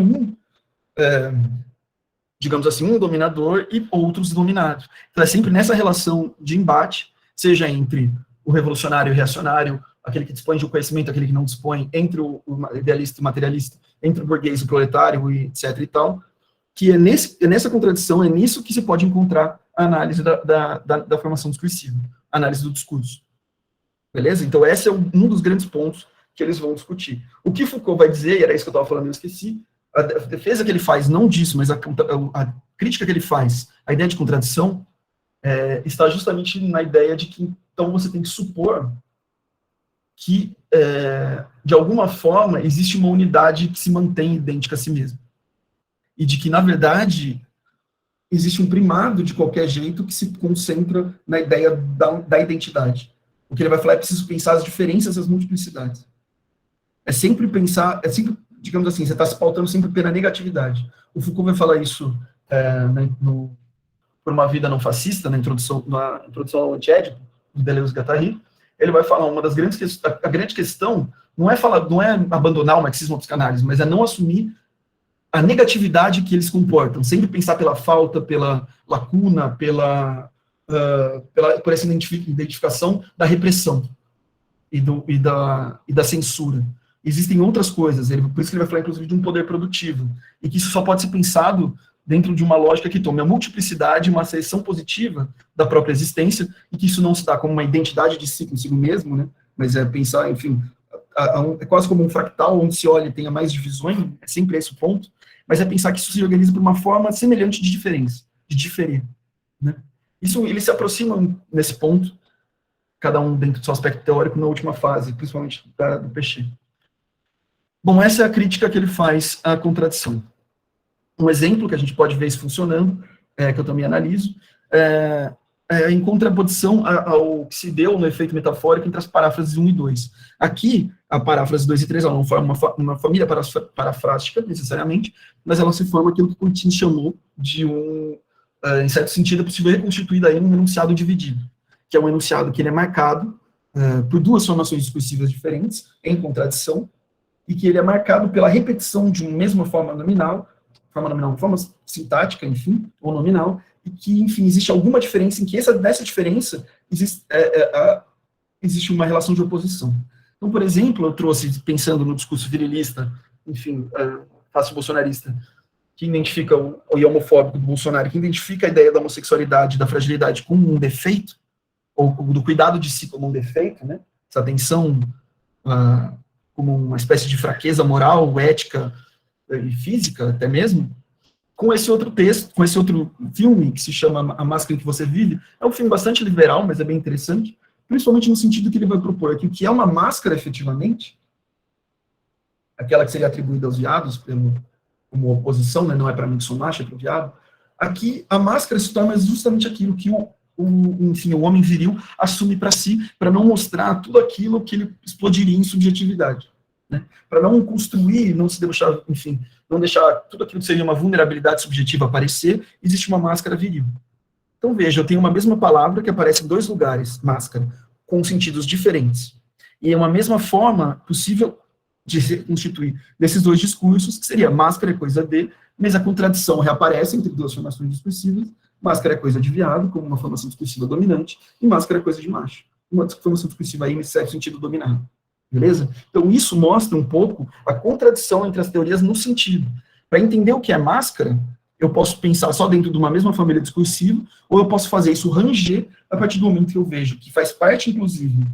S2: digamos assim, um dominador e outros dominados. Então, é sempre nessa relação de embate, seja entre o revolucionário e o reacionário, aquele que dispõe de um conhecimento, aquele que não dispõe, entre o idealista e o materialista, entre o burguês e o proletário, e etc. e tal, que nessa contradição, é nisso que se pode encontrar a análise da formação discursiva. análise do discurso. Beleza? Então, esse é um dos grandes pontos que eles vão discutir. O que Foucault vai dizer, e era isso que eu estava falando, eu esqueci, a defesa que ele faz, não disso, mas a crítica que ele faz, a ideia de contradição, está justamente na ideia de que, então, você tem que supor que, de alguma forma, existe uma unidade que se mantém idêntica a si mesma. E de que, na verdade, existe um primado, de qualquer jeito, que se concentra na ideia da identidade. O que ele vai falar é preciso pensar as diferenças e as multiplicidades. É sempre, digamos assim, você está se pautando sempre pela negatividade. O Foucault vai falar isso Por uma Vida Não Fascista, na introdução ao Antiédipo, de Deleuze-Guattari. Ele vai falar, a grande questão não é abandonar o marxismo ou a psicanálise, mas é não assumir a negatividade que eles comportam, sempre pensar pela falta, pela lacuna, por essa identificação da repressão e da censura. Existem outras coisas, por isso que ele vai falar, inclusive, de um poder produtivo, e que isso só pode ser pensado dentro de uma lógica que tome a multiplicidade, uma acessão positiva da própria existência, e que isso não se dá como uma identidade de si consigo mesmo, né? Mas é pensar, enfim, é quase como um fractal, onde se olha e tenha mais divisões, é sempre esse o ponto, mas é pensar que isso se organiza por uma forma semelhante de diferença, de diferir, né? Isso, eles se aproximam nesse ponto, cada um dentro do seu aspecto teórico, na última fase, principalmente do Péchet. Bom, essa é a crítica que ele faz à contradição. Um exemplo que a gente pode ver isso funcionando, que eu também analiso, em contraposição ao que se deu no efeito metafórico entre as paráfrases 1 e 2. Aqui, a paráfrase 2 e 3 ela não forma uma família parafrástica, necessariamente, mas ela se forma aquilo que Coutinho chamou de em certo sentido, é possível reconstituir daí um enunciado dividido, que é um enunciado que ele é marcado por duas formações discursivas diferentes, em contradição, e que ele é marcado pela repetição de uma mesma forma nominal, forma sintática, enfim, ou nominal, e que, enfim, existe alguma diferença em que nessa diferença existe uma relação de oposição. Então, por exemplo, eu trouxe, pensando no discurso virilista, enfim, fácil bolsonarista, que identifica e homofóbico do Bolsonaro, que identifica a ideia da homossexualidade, da fragilidade como um defeito, ou do cuidado de si como um defeito, né? Essa atenção como uma espécie de fraqueza moral, ética e física, até mesmo, com esse outro texto, com esse outro filme, que se chama A Máscara em que Você Vive. É um filme bastante liberal, mas é bem interessante, principalmente no sentido que ele vai propor aqui, que é uma máscara, efetivamente, aquela que seria atribuída aos viados, como oposição, né? Não é para mim que sou macho, é para o viado. Aqui, a máscara se torna justamente aquilo que enfim, o homem viril assume para si, para não mostrar tudo aquilo que ele explodiria em subjetividade, né? Para não construir, não se deixar, enfim, não deixar tudo aquilo que seria uma vulnerabilidade subjetiva aparecer, existe uma máscara viril. Então, veja, eu tenho uma mesma palavra que aparece em dois lugares, máscara, com sentidos diferentes. E é uma mesma forma possível de se constituir desses dois discursos, que seria máscara é coisa de, mas a contradição reaparece entre duas formações discursivas. Máscara é coisa de viado, como uma formação discursiva dominante, e máscara é coisa de macho, uma formação discursiva aí, nesse certo sentido, dominado. Beleza? Então, isso mostra um pouco a contradição entre as teorias no sentido. Para entender o que é máscara, eu posso pensar só dentro de uma mesma família discursiva, ou eu posso fazer isso ranger a partir do momento que eu vejo que faz parte, inclusive,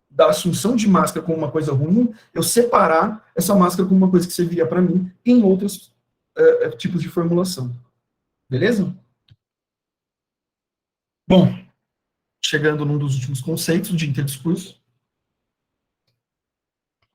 S2: da assunção de máscara como uma coisa ruim, eu separar essa máscara como uma coisa que serviria para mim em outros tipos de formulação. Beleza? Bom, chegando num dos últimos conceitos de interdiscurso,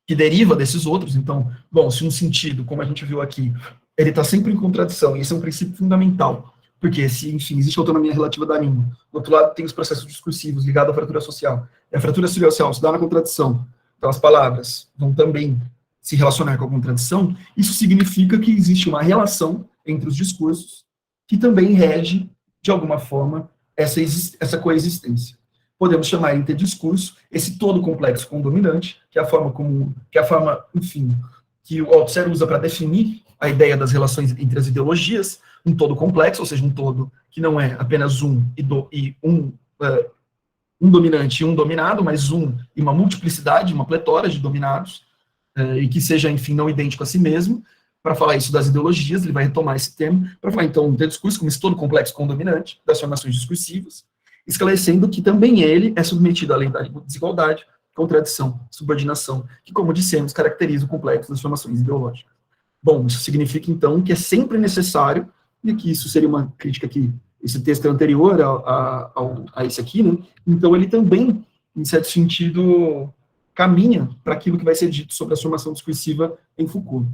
S2: que deriva desses outros. Então, bom, se um sentido, como a gente viu aqui, ele está sempre em contradição, e esse é um princípio fundamental, porque se, enfim, existe autonomia relativa da língua, do outro lado tem os processos discursivos ligados à fratura social, e a fratura social se dá na contradição, então as palavras vão também se relacionar com a contradição, isso significa que existe uma relação entre os discursos que também rege, de alguma forma, essa coexistência. Podemos chamar interdiscurso esse todo complexo com o dominante, que é a forma, enfim, que o Althusser usa para definir a ideia das relações entre as ideologias, um todo complexo, ou seja, um todo que não é apenas um dominante e um dominado, mas e uma multiplicidade, uma pletora de dominados, e que seja, enfim, não idêntico a si mesmo. Para falar isso das ideologias, ele vai retomar esse termo, para falar, então, um discurso como esse todo complexo com o dominante, das formações discursivas, esclarecendo que também ele é submetido à lei da desigualdade, contradição, subordinação, que, como dissemos, caracteriza o complexo das formações ideológicas. Bom, isso significa, então, que é sempre necessário, e que isso seria uma crítica que esse texto é anterior a esse aqui, né? Então ele também, em certo sentido, caminha para aquilo que vai ser dito sobre a formação discursiva em Foucault,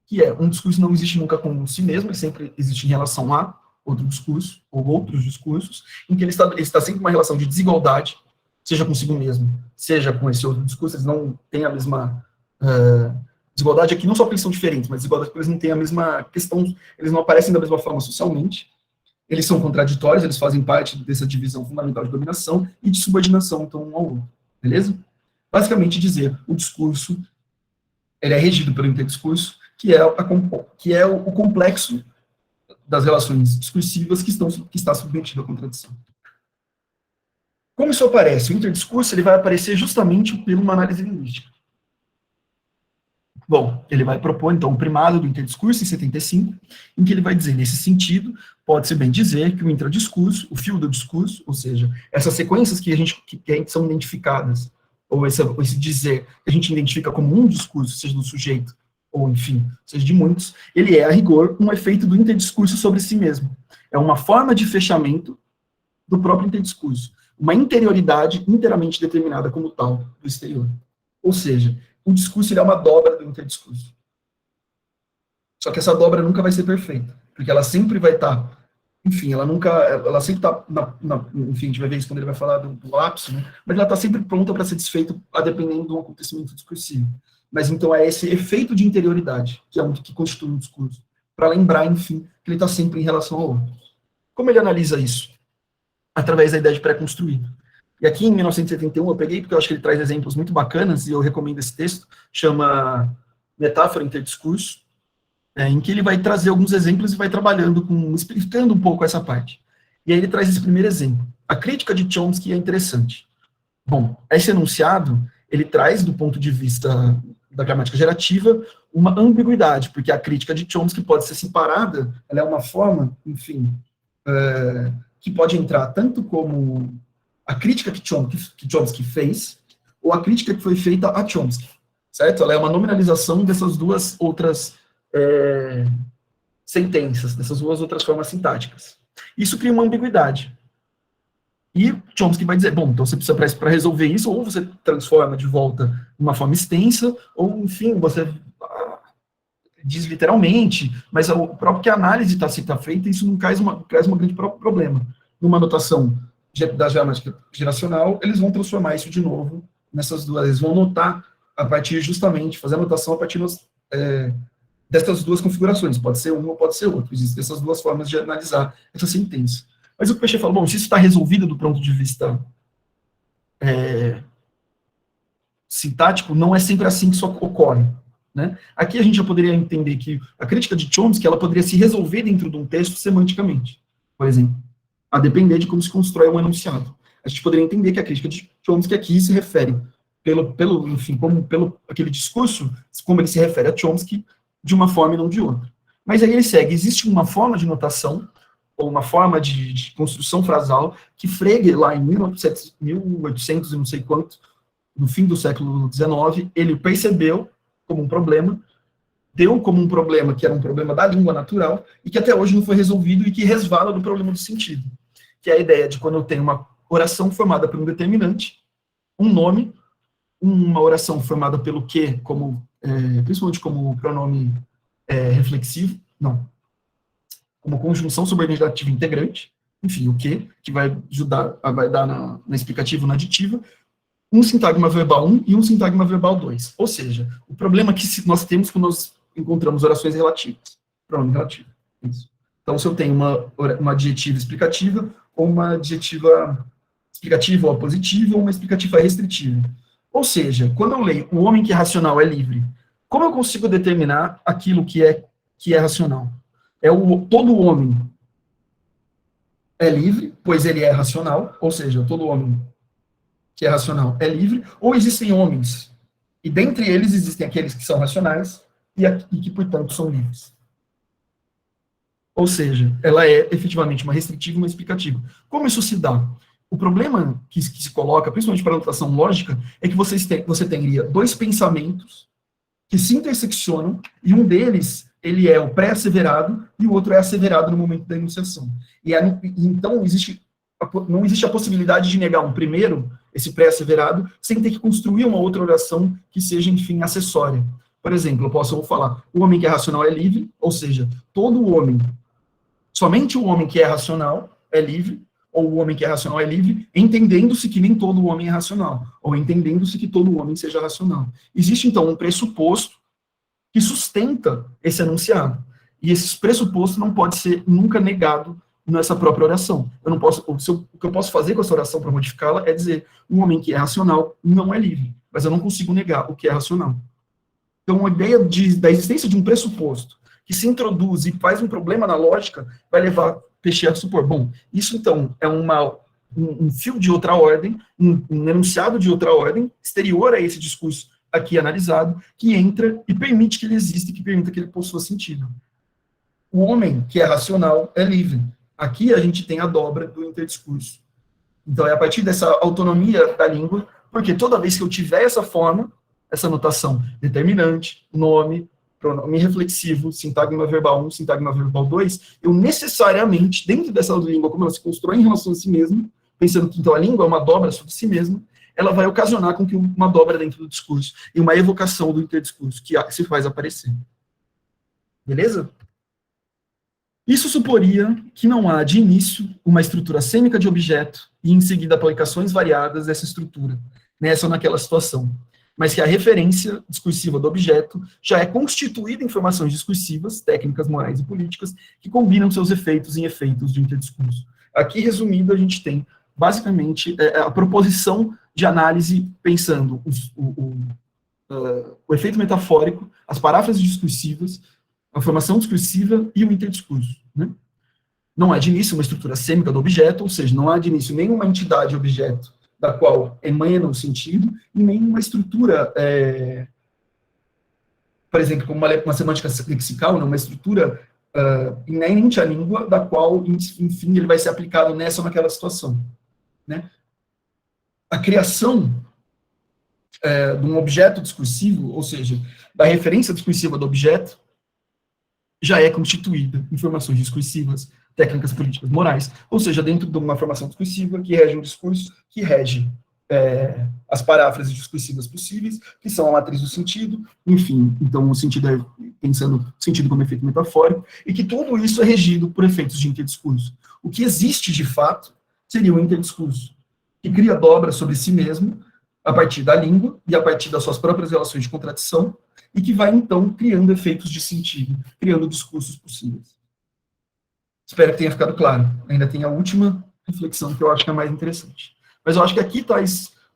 S2: que é, um discurso não existe nunca como si mesmo, ele sempre existe em relação a outro discurso, ou outros discursos, em que ele está sempre em uma relação de desigualdade, seja consigo mesmo, seja com esse outro discurso, eles não têm a mesma desigualdade aqui, não só porque eles são diferentes, mas desigualdade porque eles não têm a mesma questão, eles não aparecem da mesma forma socialmente, eles são contraditórios, eles fazem parte dessa divisão fundamental de dominação e de subordinação, então, um ao outro, beleza? Basicamente dizer, o discurso, ele é regido pelo interdiscurso, que é o complexo das relações discursivas que está submetido à contradição. Como isso aparece? O interdiscurso ele vai aparecer justamente por uma análise linguística. Bom, ele vai propor, então, o primado do interdiscurso, em 75, em que ele vai dizer, nesse sentido, pode-se bem dizer que o intradiscurso, o fio do discurso, ou seja, essas sequências que são identificadas, ou esse dizer que a gente identifica como um discurso, seja do sujeito, ou, enfim, seja de muitos, ele é, a rigor, um efeito do interdiscurso sobre si mesmo. É uma forma de fechamento do próprio interdiscurso, uma interioridade inteiramente determinada como tal do exterior. Ou seja, o discurso ele é uma dobra do interdiscurso. Só que essa dobra nunca vai ser perfeita, porque ela sempre vai estar, enfim, ela sempre está, enfim, a gente vai ver isso quando ele vai falar do lapso, né? Mas ela está sempre pronta para ser desfeita, a dependendo do acontecimento discursivo. Mas então é esse efeito de interioridade que é o que constitui um discurso, para lembrar, enfim, que ele está sempre em relação ao outro. Como ele analisa isso? Através da ideia de pré-construído. E aqui, em 1971, eu peguei, porque eu acho que ele traz exemplos muito bacanas, e eu recomendo esse texto, chama Metáfora Interdiscurso, em que ele vai trazer alguns exemplos e vai trabalhando, explicando um pouco essa parte. E aí ele traz esse primeiro exemplo. A crítica de Chomsky é interessante. Bom, esse enunciado, ele traz, do ponto de vista da gramática gerativa, uma ambiguidade, porque a crítica de Chomsky pode ser separada, ela é uma forma, enfim, que pode entrar tanto como a crítica que Chomsky fez, ou a crítica que foi feita a Chomsky, certo? Ela é uma nominalização dessas duas outras sentenças, dessas duas outras formas sintáticas. Isso cria uma ambiguidade. E Chomsky vai dizer, bom, então você precisa, para resolver isso, ou você transforma de volta uma forma extensa, ou, enfim, você diz literalmente, mas o próprio que a análise está feita, isso não traz um grande problema. Numa notação da gramática geracional, eles vão transformar isso de novo nessas duas, eles vão notar a partir justamente, fazer a notação a partir dessas duas configurações, pode ser um ou pode ser outro, existem essas duas formas de analisar essa sentença. Mas o Peixe falou, bom, se isso está resolvido do ponto de vista sintático, não é sempre assim que isso ocorre. Né? Aqui a gente já poderia entender que a crítica de Chomsky ela poderia se resolver dentro de um texto semanticamente, por exemplo, a depender de como se constrói um enunciado. A gente poderia entender que a crítica de Chomsky aqui se refere, enfim, pelo aquele discurso, como ele se refere a Chomsky, de uma forma e não de outra. Mas aí ele segue, existe uma forma de notação, ou uma forma de construção frasal, que Frege, lá em 1800 e não sei quanto, no fim do século XIX, ele percebeu como um problema, deu como um problema que era um problema da língua natural, e que até hoje não foi resolvido e que resvala do problema do sentido, que é a ideia de quando eu tenho uma oração formada por um determinante, um nome, uma oração formada pelo que, principalmente como pronome reflexivo, não, como conjunção subordinativa integrante, enfim, o que vai dar na explicativa ou na aditiva, um sintagma verbal 1 e um sintagma verbal 2. Ou seja, o problema que nós temos quando nós encontramos orações relativas. Pronome relativo. Isso. Então, se eu tenho uma adjetiva explicativa, ou uma adjetiva explicativa ou positiva, ou uma explicativa restritiva. Ou seja, quando eu leio o homem que é racional é livre, como eu consigo determinar aquilo que é racional? Todo homem é livre, pois ele é racional, ou seja, todo homem que é racional é livre, ou existem homens, e dentre eles existem aqueles que são racionais e que, portanto, são livres. Ou seja, ela é efetivamente uma restritiva e uma explicativa. Como isso se dá? O problema que se coloca, principalmente para a notação lógica, é que você teria dois pensamentos que se interseccionam, e um deles, ele é o pré-asseverado, e o outro é asseverado no momento da enunciação. Então, não existe a possibilidade de negar um primeiro, esse pré-asseverado, sem ter que construir uma outra oração que seja, enfim, acessória. Por exemplo, eu posso falar, o homem que é racional é livre, ou seja, todo homem, somente o homem que é racional é livre, ou o homem que é racional é livre, entendendo-se que nem todo homem é racional, ou entendendo-se que todo homem seja racional. Existe, então, um pressuposto que sustenta esse enunciado. E esse pressuposto não pode ser nunca negado nessa própria oração. Eu não posso, o que eu posso fazer com essa oração para modificá-la é dizer, um homem que é racional não é livre, mas eu não consigo negar o que é racional. Então, a ideia da existência de um pressuposto que se introduz e faz um problema na lógica vai levar Peixe a supor, bom, isso então é um fio de outra ordem, um enunciado de outra ordem, exterior a esse discurso aqui analisado, que entra e permite que ele exista, que permita que ele possua sentido. O homem que é racional é livre. Aqui a gente tem a dobra do interdiscurso. Então é a partir dessa autonomia da língua, porque toda vez que eu tiver essa forma, essa notação determinante, nome, pronome reflexivo, sintagma verbal 1, sintagma verbal 2, eu necessariamente, dentro dessa língua, como ela se constrói em relação a si mesma, pensando que então a língua é uma dobra sobre si mesma, ela vai ocasionar com que uma dobra dentro do discurso e uma evocação do interdiscurso que se faz aparecer. Beleza? Isso suporia que não há, de início, uma estrutura sêmica de objeto e, em seguida, aplicações variadas dessa estrutura, nessa ou naquela situação, mas que a referência discursiva do objeto já é constituída em informações discursivas, técnicas, morais e políticas, que combinam seus efeitos em efeitos de interdiscurso. Aqui, resumido, a gente tem, basicamente, a proposição de análise pensando o efeito metafórico, as paráfrases discursivas, a formação discursiva e o interdiscurso. Né? Não há de início uma estrutura sêmica do objeto, ou seja, não há de início nenhuma entidade objeto da qual emana o sentido, e nenhuma estrutura, por exemplo, como uma semântica lexical, uma estrutura inerente à língua, da qual, enfim, ele vai ser aplicado nessa ou naquela situação. Né? A criação de um objeto discursivo, ou seja, da referência discursiva do objeto, já é constituída em formações discursivas, técnicas políticas morais, ou seja, dentro de uma formação discursiva que rege um discurso, que rege as paráfrases discursivas possíveis, que são a matriz do sentido, enfim, então o sentido é, pensando o sentido como efeito metafórico, e que tudo isso é regido por efeitos de interdiscurso. O que existe de fato seria o interdiscurso, que cria dobra sobre si mesmo, a partir da língua e a partir das suas próprias relações de contradição, e que vai, então, criando efeitos de sentido, criando discursos possíveis. Espero que tenha ficado claro. Ainda tem a última reflexão que eu acho que é a mais interessante. Mas eu acho que aqui está,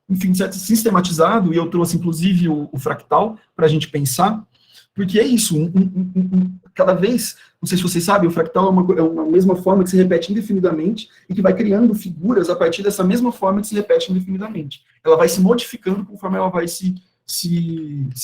S2: enfim, sistematizado, e eu trouxe, inclusive, o fractal para a gente pensar, porque é isso, cada vez, não sei se vocês sabem, o fractal é uma mesma forma que se repete indefinidamente e que vai criando figuras a partir dessa mesma forma que se repete indefinidamente. Ela vai se modificando conforme ela vai se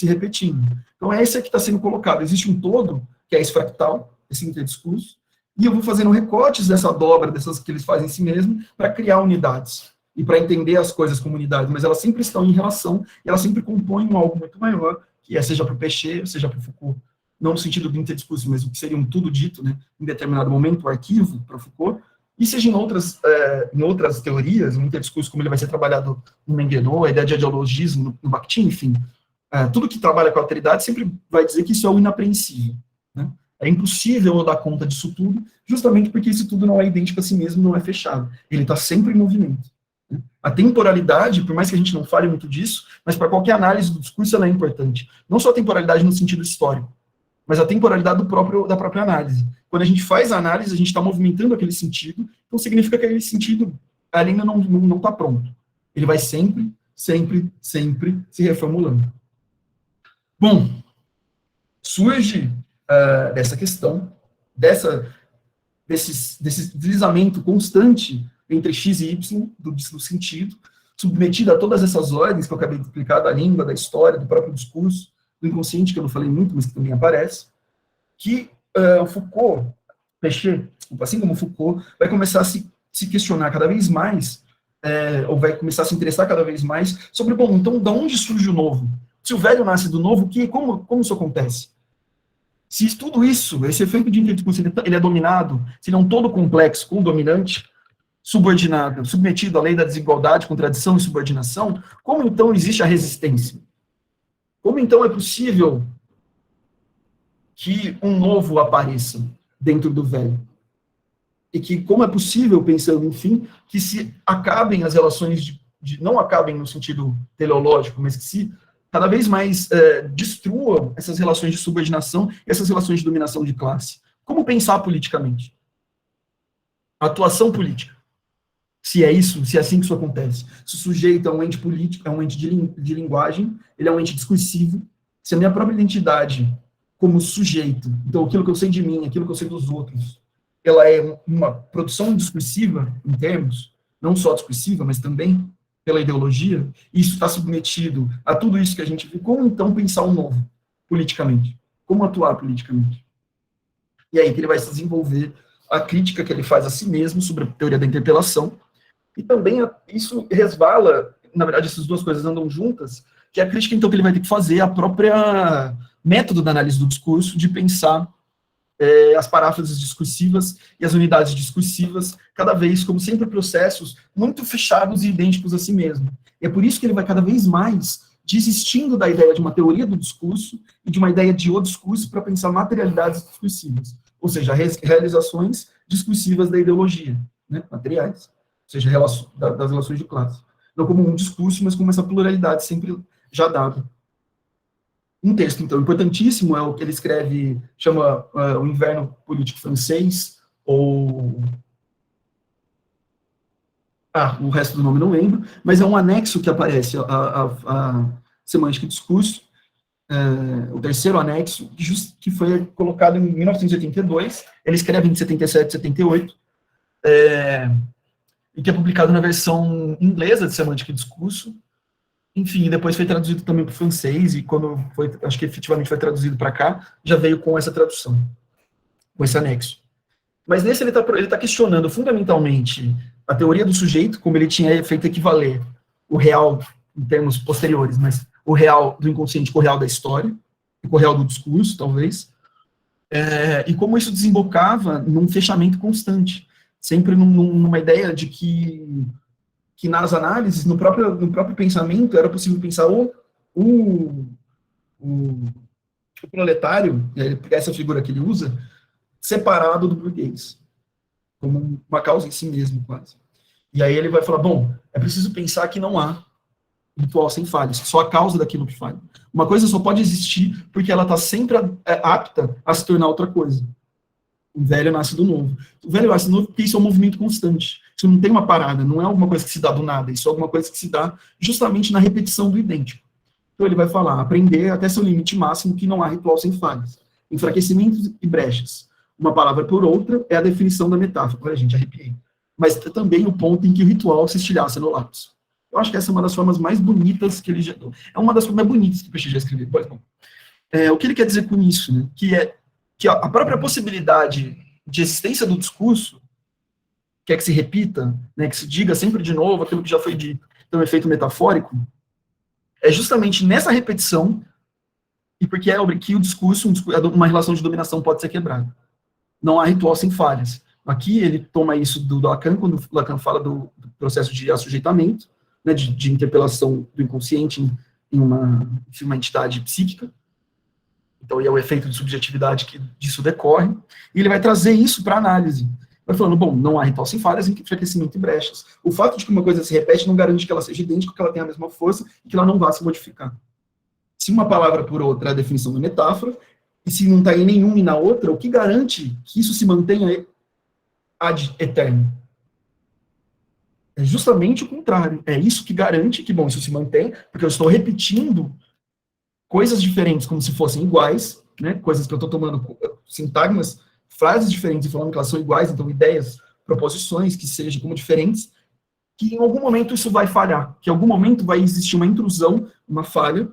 S2: repetindo. Então, é esse que está sendo colocado. Existe um todo, que é esse fractal, esse interdiscurso, e eu vou fazendo recortes dessa dobra, dessas que eles fazem em si mesmo, para criar unidades, e para entender as coisas como unidades, mas elas sempre estão em relação, e elas sempre compõem um algo muito maior, que seja para o Peixe, seja para o Foucault, não no sentido do interdiscurso, mas o que seria um tudo dito, né, em determinado momento, o arquivo, para Foucault, e seja em outras teorias, o interdiscurso, como ele vai ser trabalhado no Menguenot, a ideia de dialogismo no Bakhtin, enfim, tudo que trabalha com a alteridade sempre vai dizer que isso é o inapreensível. Né? É impossível eu dar conta disso tudo, justamente porque isso tudo não é idêntico a si mesmo, não é fechado. Ele está sempre em movimento. Né? A temporalidade, por mais que a gente não fale muito disso, mas para qualquer análise do discurso ela é importante. Não só a temporalidade no sentido histórico, mas a temporalidade da própria análise. Quando a gente faz a análise, a gente está movimentando aquele sentido, então significa que aquele sentido ainda não está pronto. Ele vai sempre se reformulando. Bom, surge dessa questão, desse deslizamento constante entre x e y do sentido, submetido a todas essas ordens que eu acabei de explicar, da língua, da história, do próprio discurso, do inconsciente, que eu não falei muito, mas que também aparece, que Foucault, Péchet, assim como Foucault, vai começar a se questionar cada vez mais, ou vai começar a se interessar cada vez mais sobre, bom, então, de onde surge o novo? Se o velho nasce do novo, como isso acontece? Se tudo isso, esse efeito de interdiscurso, ele é dominado, se ele é um todo complexo com o dominante, subordinado, submetido à lei da desigualdade, contradição e subordinação, como então existe a resistência? Como então é possível que um novo apareça dentro do velho? E que como é possível, pensando, enfim, que se acabem as relações não acabem no sentido teleológico, mas que se cada vez mais destruam essas relações de subordinação e essas relações de dominação de classe. Como pensar politicamente? Atuação política. Se é isso, se é assim que isso acontece. Se o sujeito é um ente político, é um ente de linguagem, ele é um ente discursivo, se a minha própria identidade como sujeito, então aquilo que eu sei de mim, aquilo que eu sei dos outros, ela é uma produção discursiva, em termos, não só discursiva, mas também pela ideologia, e isso está submetido a tudo isso que a gente viu, como então pensar um novo, politicamente? Como atuar politicamente? E aí que ele vai se desenvolver a crítica que ele faz a si mesmo sobre a teoria da interpelação, e também isso resvala, na verdade essas duas coisas andam juntas, que é a crítica então que ele vai ter que fazer a própria método da análise do discurso, de pensar as paráfrases discursivas e as unidades discursivas, cada vez, como sempre, processos muito fechados e idênticos a si mesmo. E é por isso que ele vai cada vez mais desistindo da ideia de uma teoria do discurso e de uma ideia de o discurso para pensar materialidades discursivas, ou seja, realizações discursivas da ideologia, né, materiais, ou seja, das relações de classe. Não como um discurso, mas como essa pluralidade sempre já dada. Um texto, então, importantíssimo é o que ele escreve, chama O Inverno Político Francês, ou... o resto do nome não lembro, mas é um anexo que aparece a Semântica e Discurso, o terceiro anexo, que foi colocado em 1982, ele escreve em 77, 78, e que é publicado na versão inglesa de Semântica e Discurso. Enfim, depois foi traduzido também para o francês, e quando foi, acho que efetivamente foi traduzido para cá, já veio com essa tradução, com esse anexo. Mas nesse ele está questionando fundamentalmente a teoria do sujeito, como ele tinha feito equivaler o real, em termos posteriores, mas o real do inconsciente com o real da história, com o real do discurso, talvez, e como isso desembocava num fechamento constante, sempre numa ideia de que nas análises, no próprio pensamento, era possível pensar o proletário, essa figura que ele usa, separado do burguês, como uma causa em si mesmo, quase. E aí ele vai falar, bom, é preciso pensar que não há ritual sem falhas, só a causa daquilo que falha. Uma coisa só pode existir porque ela está sempre apta a se tornar outra coisa. O velho nasce do novo. O velho nasce do novo porque isso é um movimento constante. Isso não tem uma parada, não é alguma coisa que se dá do nada, isso é alguma coisa que se dá justamente na repetição do idêntico. Então ele vai falar, aprender até seu limite máximo que não há ritual sem falhas. Enfraquecimentos e brechas. Uma palavra por outra é a definição da metáfora. Olha, gente, arrepiei. Mas também o ponto em que o ritual se estilhaça no lápis. Eu acho que essa é uma das formas mais bonitas que ele já... É uma das formas mais bonitas que o Peixe já escreveu. Pois bom. O que ele quer dizer com isso, né? Que a própria possibilidade de existência do discurso, que é que se repita, né, que se diga sempre de novo aquilo que já foi dito, tem um efeito metafórico, é justamente nessa repetição, e porque que o discurso, uma relação de dominação pode ser quebrada. Não há ritual sem falhas. Aqui ele toma isso do Lacan, quando Lacan fala do processo de assujeitamento, né, de interpelação do inconsciente em uma entidade psíquica. Então, é o efeito de subjetividade que disso decorre, e ele vai trazer isso para a análise. Vai falando, bom, não há ritual sem falhas, enfraquecimento e brechas. O fato de que uma coisa se repete não garante que ela seja idêntica, que ela tenha a mesma força e que ela não vá se modificar. Se uma palavra por outra é a definição da metáfora, e se não está em nenhuma e na outra, o que garante que isso se mantenha ad eterno? É justamente o contrário. É isso que garante que, bom, isso se mantém, porque eu estou repetindo coisas diferentes como se fossem iguais, né? Coisas que eu estou tomando sintagmas, frases diferentes e falando que elas são iguais, então ideias, proposições que sejam como diferentes, que em algum momento isso vai falhar, que em algum momento vai existir uma intrusão, uma falha,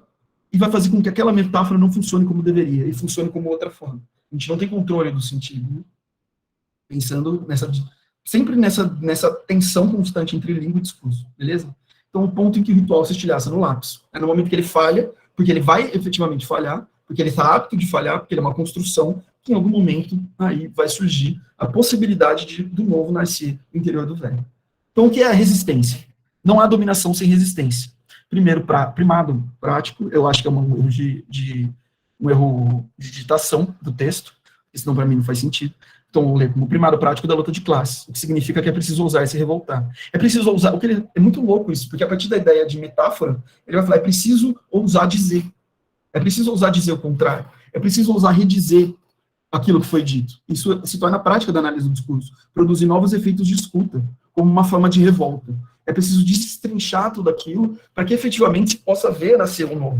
S2: e vai fazer com que aquela metáfora não funcione como deveria, e funcione como outra forma. A gente não tem controle do sentido, né? pensando sempre nessa tensão constante entre língua e discurso, beleza? Então, o ponto em que o ritual se estilhaça no lapso é no momento que ele falha, porque ele vai efetivamente falhar, porque ele está apto de falhar, porque ele é uma construção que em algum momento aí vai surgir a possibilidade do novo nascer no interior do velho. Então, o que é a resistência? Não há dominação sem resistência. Primeiro, primado prático, eu acho que é um erro de digitação do texto, senão para mim não faz sentido. Então, vou ler como primado prático da luta de classes, o que significa que é preciso ousar e se revoltar. É preciso ousar, é muito louco isso, porque a partir da ideia de metáfora, ele vai falar, é preciso ousar dizer. É preciso ousar dizer o contrário. É preciso ousar redizer aquilo que foi dito. Isso se torna a prática da análise do discurso, produzir novos efeitos de escuta, como uma forma de revolta. É preciso destrinchar tudo aquilo para que efetivamente se possa ver nascer o novo.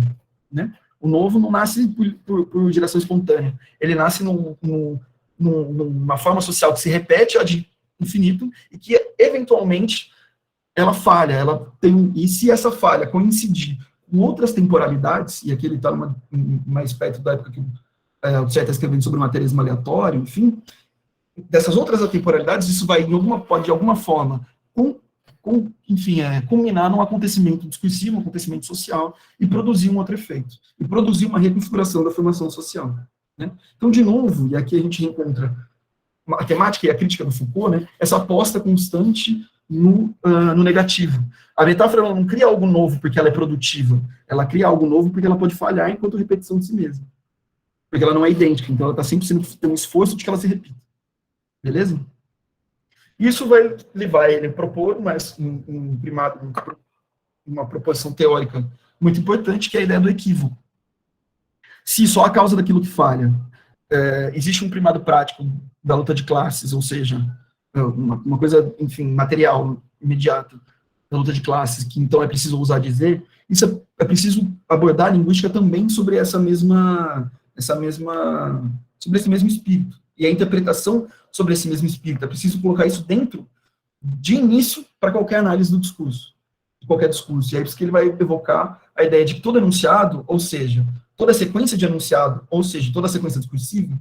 S2: Né? O novo não nasce por geração espontânea. Ele nasce numa forma social que se repete ad infinito e que, eventualmente, ela falha. E se essa falha coincidir com outras temporalidades, e aqui ele está mais perto da época que o Althusser está escrevendo sobre o materialismo aleatório, enfim, dessas outras atemporalidades, isso vai, pode, de alguma forma, culminar num acontecimento discursivo, um acontecimento social, e produzir um outro efeito, e produzir uma reconfiguração da formação social. Né? Então, de novo, e aqui a gente encontra a temática e a crítica do Foucault, né, essa aposta constante no negativo. A metáfora ela não cria algo novo porque ela é produtiva, ela cria algo novo porque ela pode falhar enquanto repetição de si mesma. Porque ela não é idêntica, então ela está sempre tendo um esforço de que ela se repita. Beleza? Isso vai levar ele a propor uma proposição teórica muito importante, que é a ideia do equívoco. Se só a causa daquilo que falha existe um primado prático da luta de classes, ou seja, uma coisa, enfim, material, imediata, da luta de classes, que então é preciso ousar dizer, isso é preciso abordar a linguística também sobre sobre esse mesmo espírito. E a interpretação sobre esse mesmo espírito, é preciso colocar isso dentro, de início, para qualquer análise do discurso, de qualquer discurso. E é isso que ele vai evocar a ideia de que todo enunciado, ou seja, toda sequência de enunciado, ou seja, toda sequência discursiva,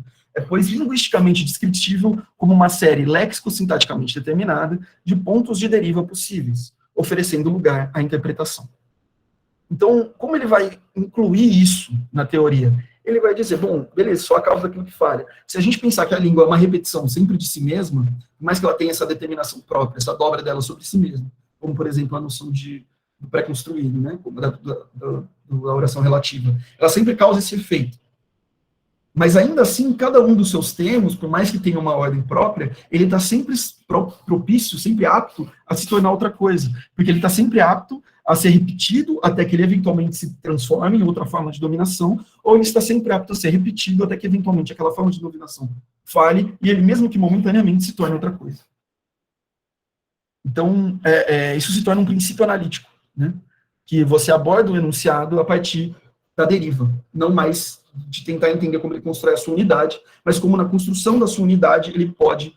S2: pois linguisticamente descritível como uma série léxico-sintaticamente determinada de pontos de deriva possíveis, oferecendo lugar à interpretação. Então, como ele vai incluir isso na teoria? Ele vai dizer, bom, beleza, só a causa daquilo que falha. Se a gente pensar que a língua é uma repetição sempre de si mesma, por mais que ela tenha essa determinação própria, essa dobra dela sobre si mesma, como, por exemplo, a noção do pré-construído, né, da oração relativa, ela sempre causa esse efeito. Mas ainda assim, cada um dos seus termos, por mais que tenha uma ordem própria, ele está sempre propício, sempre apto a se tornar outra coisa, porque ele está sempre apto a ser repetido até que ele eventualmente se transforme em outra forma de dominação, ou ele está sempre apto a ser repetido até que eventualmente aquela forma de dominação falhe, e ele mesmo que momentaneamente se torne outra coisa. Então, isso se torna um princípio analítico, né? Que você aborda o enunciado a partir da deriva, não mais de tentar entender como ele constrói a sua unidade, mas como na construção da sua unidade ele pode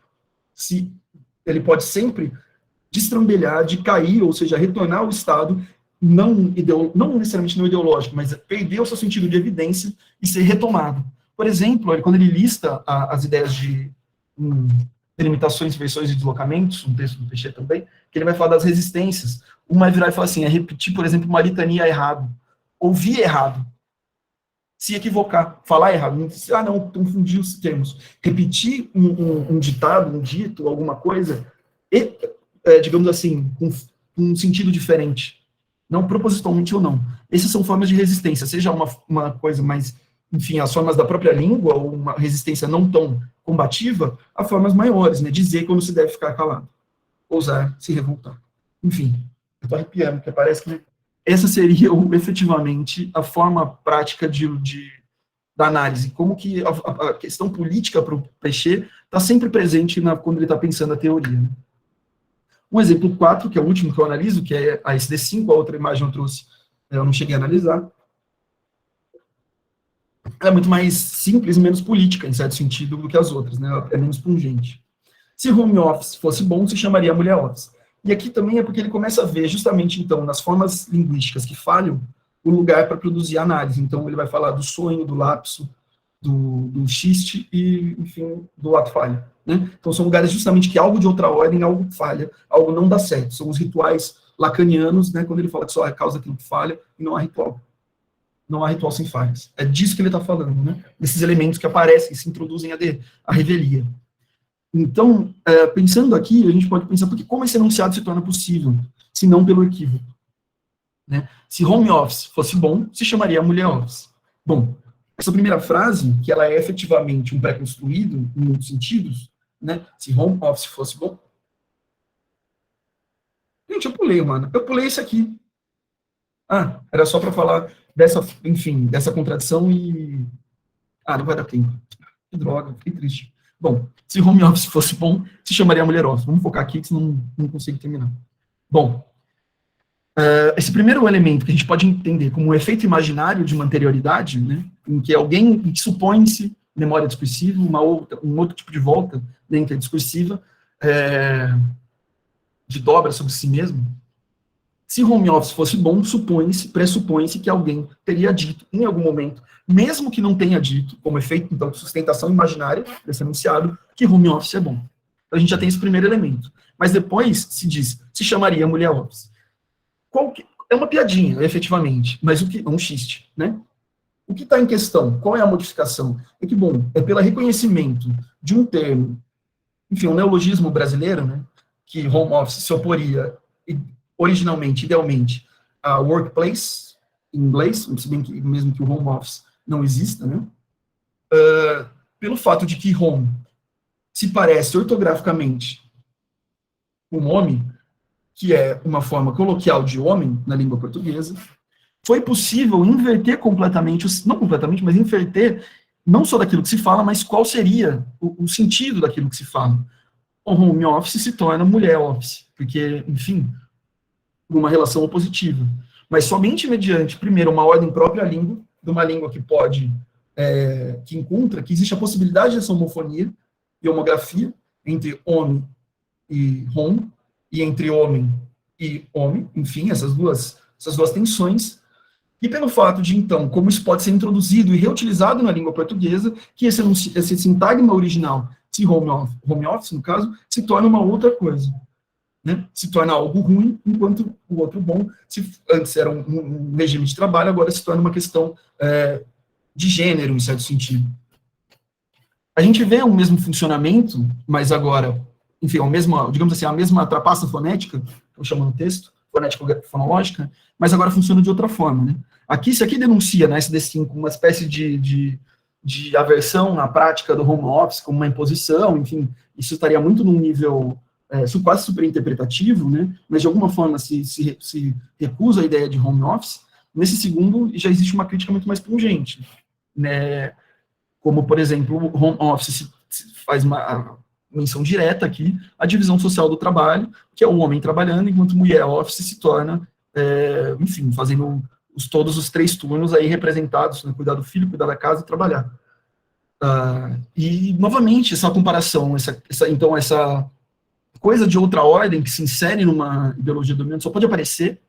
S2: sempre destrambelhar, de cair, ou seja, retornar ao estado não necessariamente não ideológico, mas perder o seu sentido de evidência e ser retomado. Por exemplo, quando ele lista as ideias de delimitações, versões e deslocamentos, um texto do Peixet também, que ele vai falar das resistências. Uma vai virar e falar assim, repetir, por exemplo, uma litania errado, ouvir errado, se equivocar, falar errado, não confundir os termos, repetir um ditado, um dito, alguma coisa, digamos assim, com um sentido diferente, não propositalmente ou não. Essas são formas de resistência, seja uma coisa mais, enfim, as formas da própria língua, ou uma resistência não tão combativa, a formas maiores, né, dizer quando se deve ficar calado, ousar se revoltar. Enfim, eu estou arrepiando, porque parece que essa seria, efetivamente, a forma prática da análise, como que a questão política para o Peixet está sempre presente quando ele está pensando a teoria. Né? Um exemplo 4, que é o último que eu analiso, que é a SD5, a outra imagem eu trouxe, eu não cheguei a analisar. Ela é muito mais simples e menos política, em certo sentido, do que as outras, né? Ela é menos pungente. Se home office fosse bom, se chamaria mulher office. E aqui também é porque ele começa a ver, justamente, então, nas formas linguísticas que falham, o lugar para produzir análise. Então, ele vai falar do sonho, do lapso, do xiste e, enfim, do ato falho. Né? Então, são lugares justamente que algo de outra ordem, algo falha, algo não dá certo. São os rituais lacanianos, né, quando ele fala que só é causa aquilo que falha e não há ritual. Não há ritual sem falhas. É disso que ele está falando, né? Desses elementos que aparecem e se introduzem à revelia. Então, pensando aqui, a gente pode pensar, porque como esse enunciado se torna possível, se não pelo equívoco? Né? Se home office fosse bom, se chamaria mulher office. Bom, essa primeira frase, que ela é efetivamente um pré-construído, em muitos sentidos, né? Se home office fosse bom. Gente, eu pulei, mano. Eu pulei isso aqui. Ah, era só para falar dessa, enfim, dessa contradição e... Ah, não vai dar tempo. Que droga, fiquei triste. Bom, se home office fosse bom, se chamaria mulher office. Vamos focar aqui, que senão não consigo terminar. Bom, esse primeiro elemento que a gente pode entender como um efeito imaginário de uma anterioridade, né, em que alguém que supõe-se memória discursiva, um outro tipo de volta dentro da discursiva, de dobra sobre si mesmo. Se home office fosse bom, pressupõe-se que alguém teria dito em algum momento, mesmo que não tenha dito, como efeito então de sustentação imaginária desse enunciado, que home office é bom. Então a gente já tem esse primeiro elemento. Mas depois se diz, se chamaria mulher office. É uma piadinha, efetivamente, mas é um xiste, né? O que está em questão? Qual é a modificação? É que, bom, é pelo reconhecimento de um termo, enfim, um neologismo brasileiro, né, que home office se oporia originalmente, idealmente, a workplace, em inglês, se bem que mesmo que o home office não exista, né, pelo fato de que home se parece ortograficamente com homem, que é uma forma coloquial de homem na língua portuguesa, foi possível inverter completamente, não completamente, mas inverter não só daquilo que se fala, mas qual seria o sentido daquilo que se fala. O home office se torna mulher office, porque, enfim, uma relação opositiva. Mas somente mediante, primeiro, uma ordem própria à língua, de uma língua que pode, que encontra, que existe a possibilidade dessa homofonia e homografia entre homem e home, e entre homem e homem, enfim, essas duas tensões, e pelo fato de, então, como isso pode ser introduzido e reutilizado na língua portuguesa, que esse sintagma original, se home office, no caso, se torna uma outra coisa. Né? Se torna algo ruim, enquanto o outro bom, se antes era um regime de trabalho, agora se torna uma questão de gênero, em certo sentido. A gente vê o mesmo funcionamento, mas agora, enfim, digamos assim, a mesma trapaça fonética, que eu chamo no texto, fonética fonológica, mas agora funciona de outra forma, né? Se aqui denuncia na SD5 uma espécie de aversão na prática do home office, como uma imposição, enfim, isso estaria muito num nível quase superinterpretativo, né? Mas de alguma forma se recusa a ideia de home office. Nesse segundo, já existe uma crítica muito mais pungente, né? Como, por exemplo, o home office faz uma menção direta aqui à divisão social do trabalho, que é o homem trabalhando, enquanto mulher office se torna, enfim, fazendo todos os 3 turnos aí representados, né, cuidar do filho, cuidar da casa e trabalhar. E, novamente, essa comparação, então, essa coisa de outra ordem que se insere numa ideologia dominante só pode aparecer,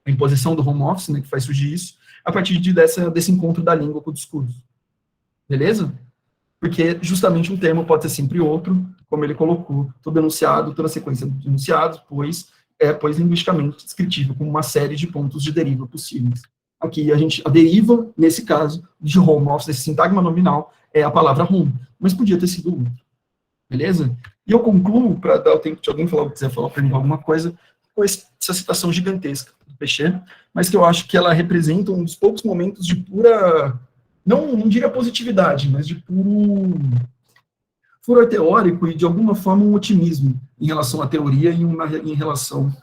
S2: a imposição do home office, né, que faz surgir isso, a partir desse encontro da língua com o discurso. Beleza? Porque justamente um termo pode ser sempre outro, como ele colocou, todo enunciado, toda sequência de enunciados, pois linguisticamente descritível como uma série de pontos de deriva possíveis. Aqui a deriva, nesse caso, de home office, desse sintagma nominal, é a palavra home, mas podia ter sido outro. Beleza? E eu concluo, para dar o tempo de alguém quiser falar para mim alguma coisa, com essa citação gigantesca do Peixê, mas que eu acho que ela representa um dos poucos momentos de pura, não diria positividade, mas de puro furor teórico e, de alguma forma, um otimismo em relação à teoria e em relação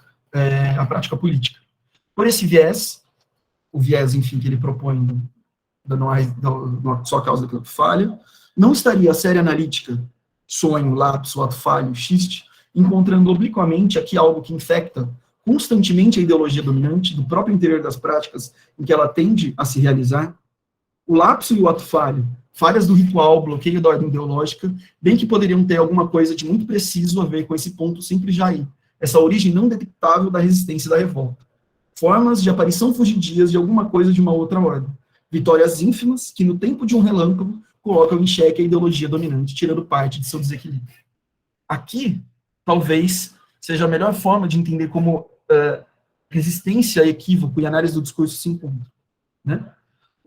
S2: à prática política. Por esse viés, o viés, enfim, que ele propõe da só causa daquilo que falha, não estaria a série analítica, sonho, lapso, ato falho, xiste, encontrando obliquamente aqui algo que infecta constantemente a ideologia dominante do próprio interior das práticas em que ela tende a se realizar. O lapso e o ato falho, falhas do ritual, bloqueio da ordem ideológica, bem que poderiam ter alguma coisa de muito preciso a ver com esse ponto sempre já aí, essa origem não detectável da resistência e da revolta. Formas de aparição fugidias de alguma coisa de uma outra ordem. Vitórias ínfimas que, no tempo de um relâmpago, colocam em xeque a ideologia dominante, tirando parte de seu desequilíbrio. Aqui, talvez, seja a melhor forma de entender como resistência a equívoco e análise do discurso se encontram, né?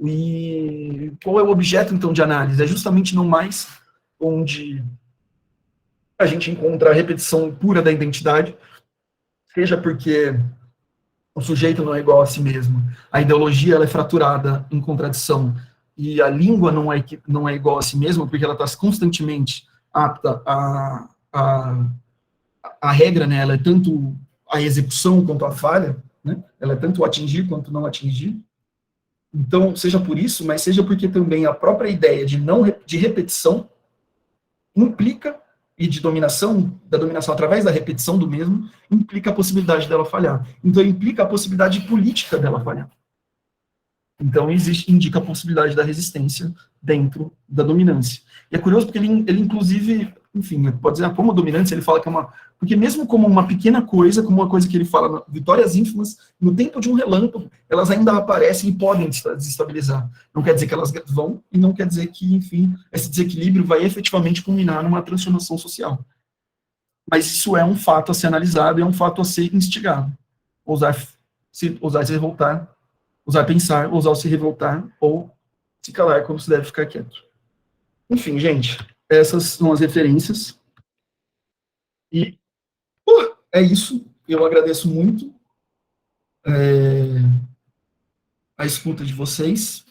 S2: E qual é o objeto, então, de análise? É justamente não mais onde a gente encontra a repetição pura da identidade, seja porque o sujeito não é igual a si mesmo, a ideologia ela é fraturada em contradição, e a língua não é igual a si mesma, porque ela está constantemente apta a regra, né, ela é tanto a execução quanto a falha, né, ela é tanto o atingir quanto não atingir. Então, seja por isso, mas seja porque também a própria ideia de repetição implica, e de dominação, da dominação através da repetição do mesmo, implica a possibilidade dela falhar. Então, implica a possibilidade política dela falhar. Então, indica a possibilidade da resistência dentro da dominância. E é curioso porque ele inclusive, enfim, pode dizer, como dominância, ele fala que é uma... Porque mesmo como uma pequena coisa, como uma coisa que ele fala, vitórias ínfimas, no tempo de um relâmpago, elas ainda aparecem e podem desestabilizar. Não quer dizer que elas vão, e não quer dizer que, enfim, esse desequilíbrio vai efetivamente culminar numa transformação social. Mas isso é um fato a ser analisado, e é um fato a ser instigado. Ousar se revoltar, ousar pensar, ousar se revoltar, ou se calar quando se deve ficar quieto. Enfim, gente, essas são as referências. E é isso. Eu agradeço muito a escuta de vocês.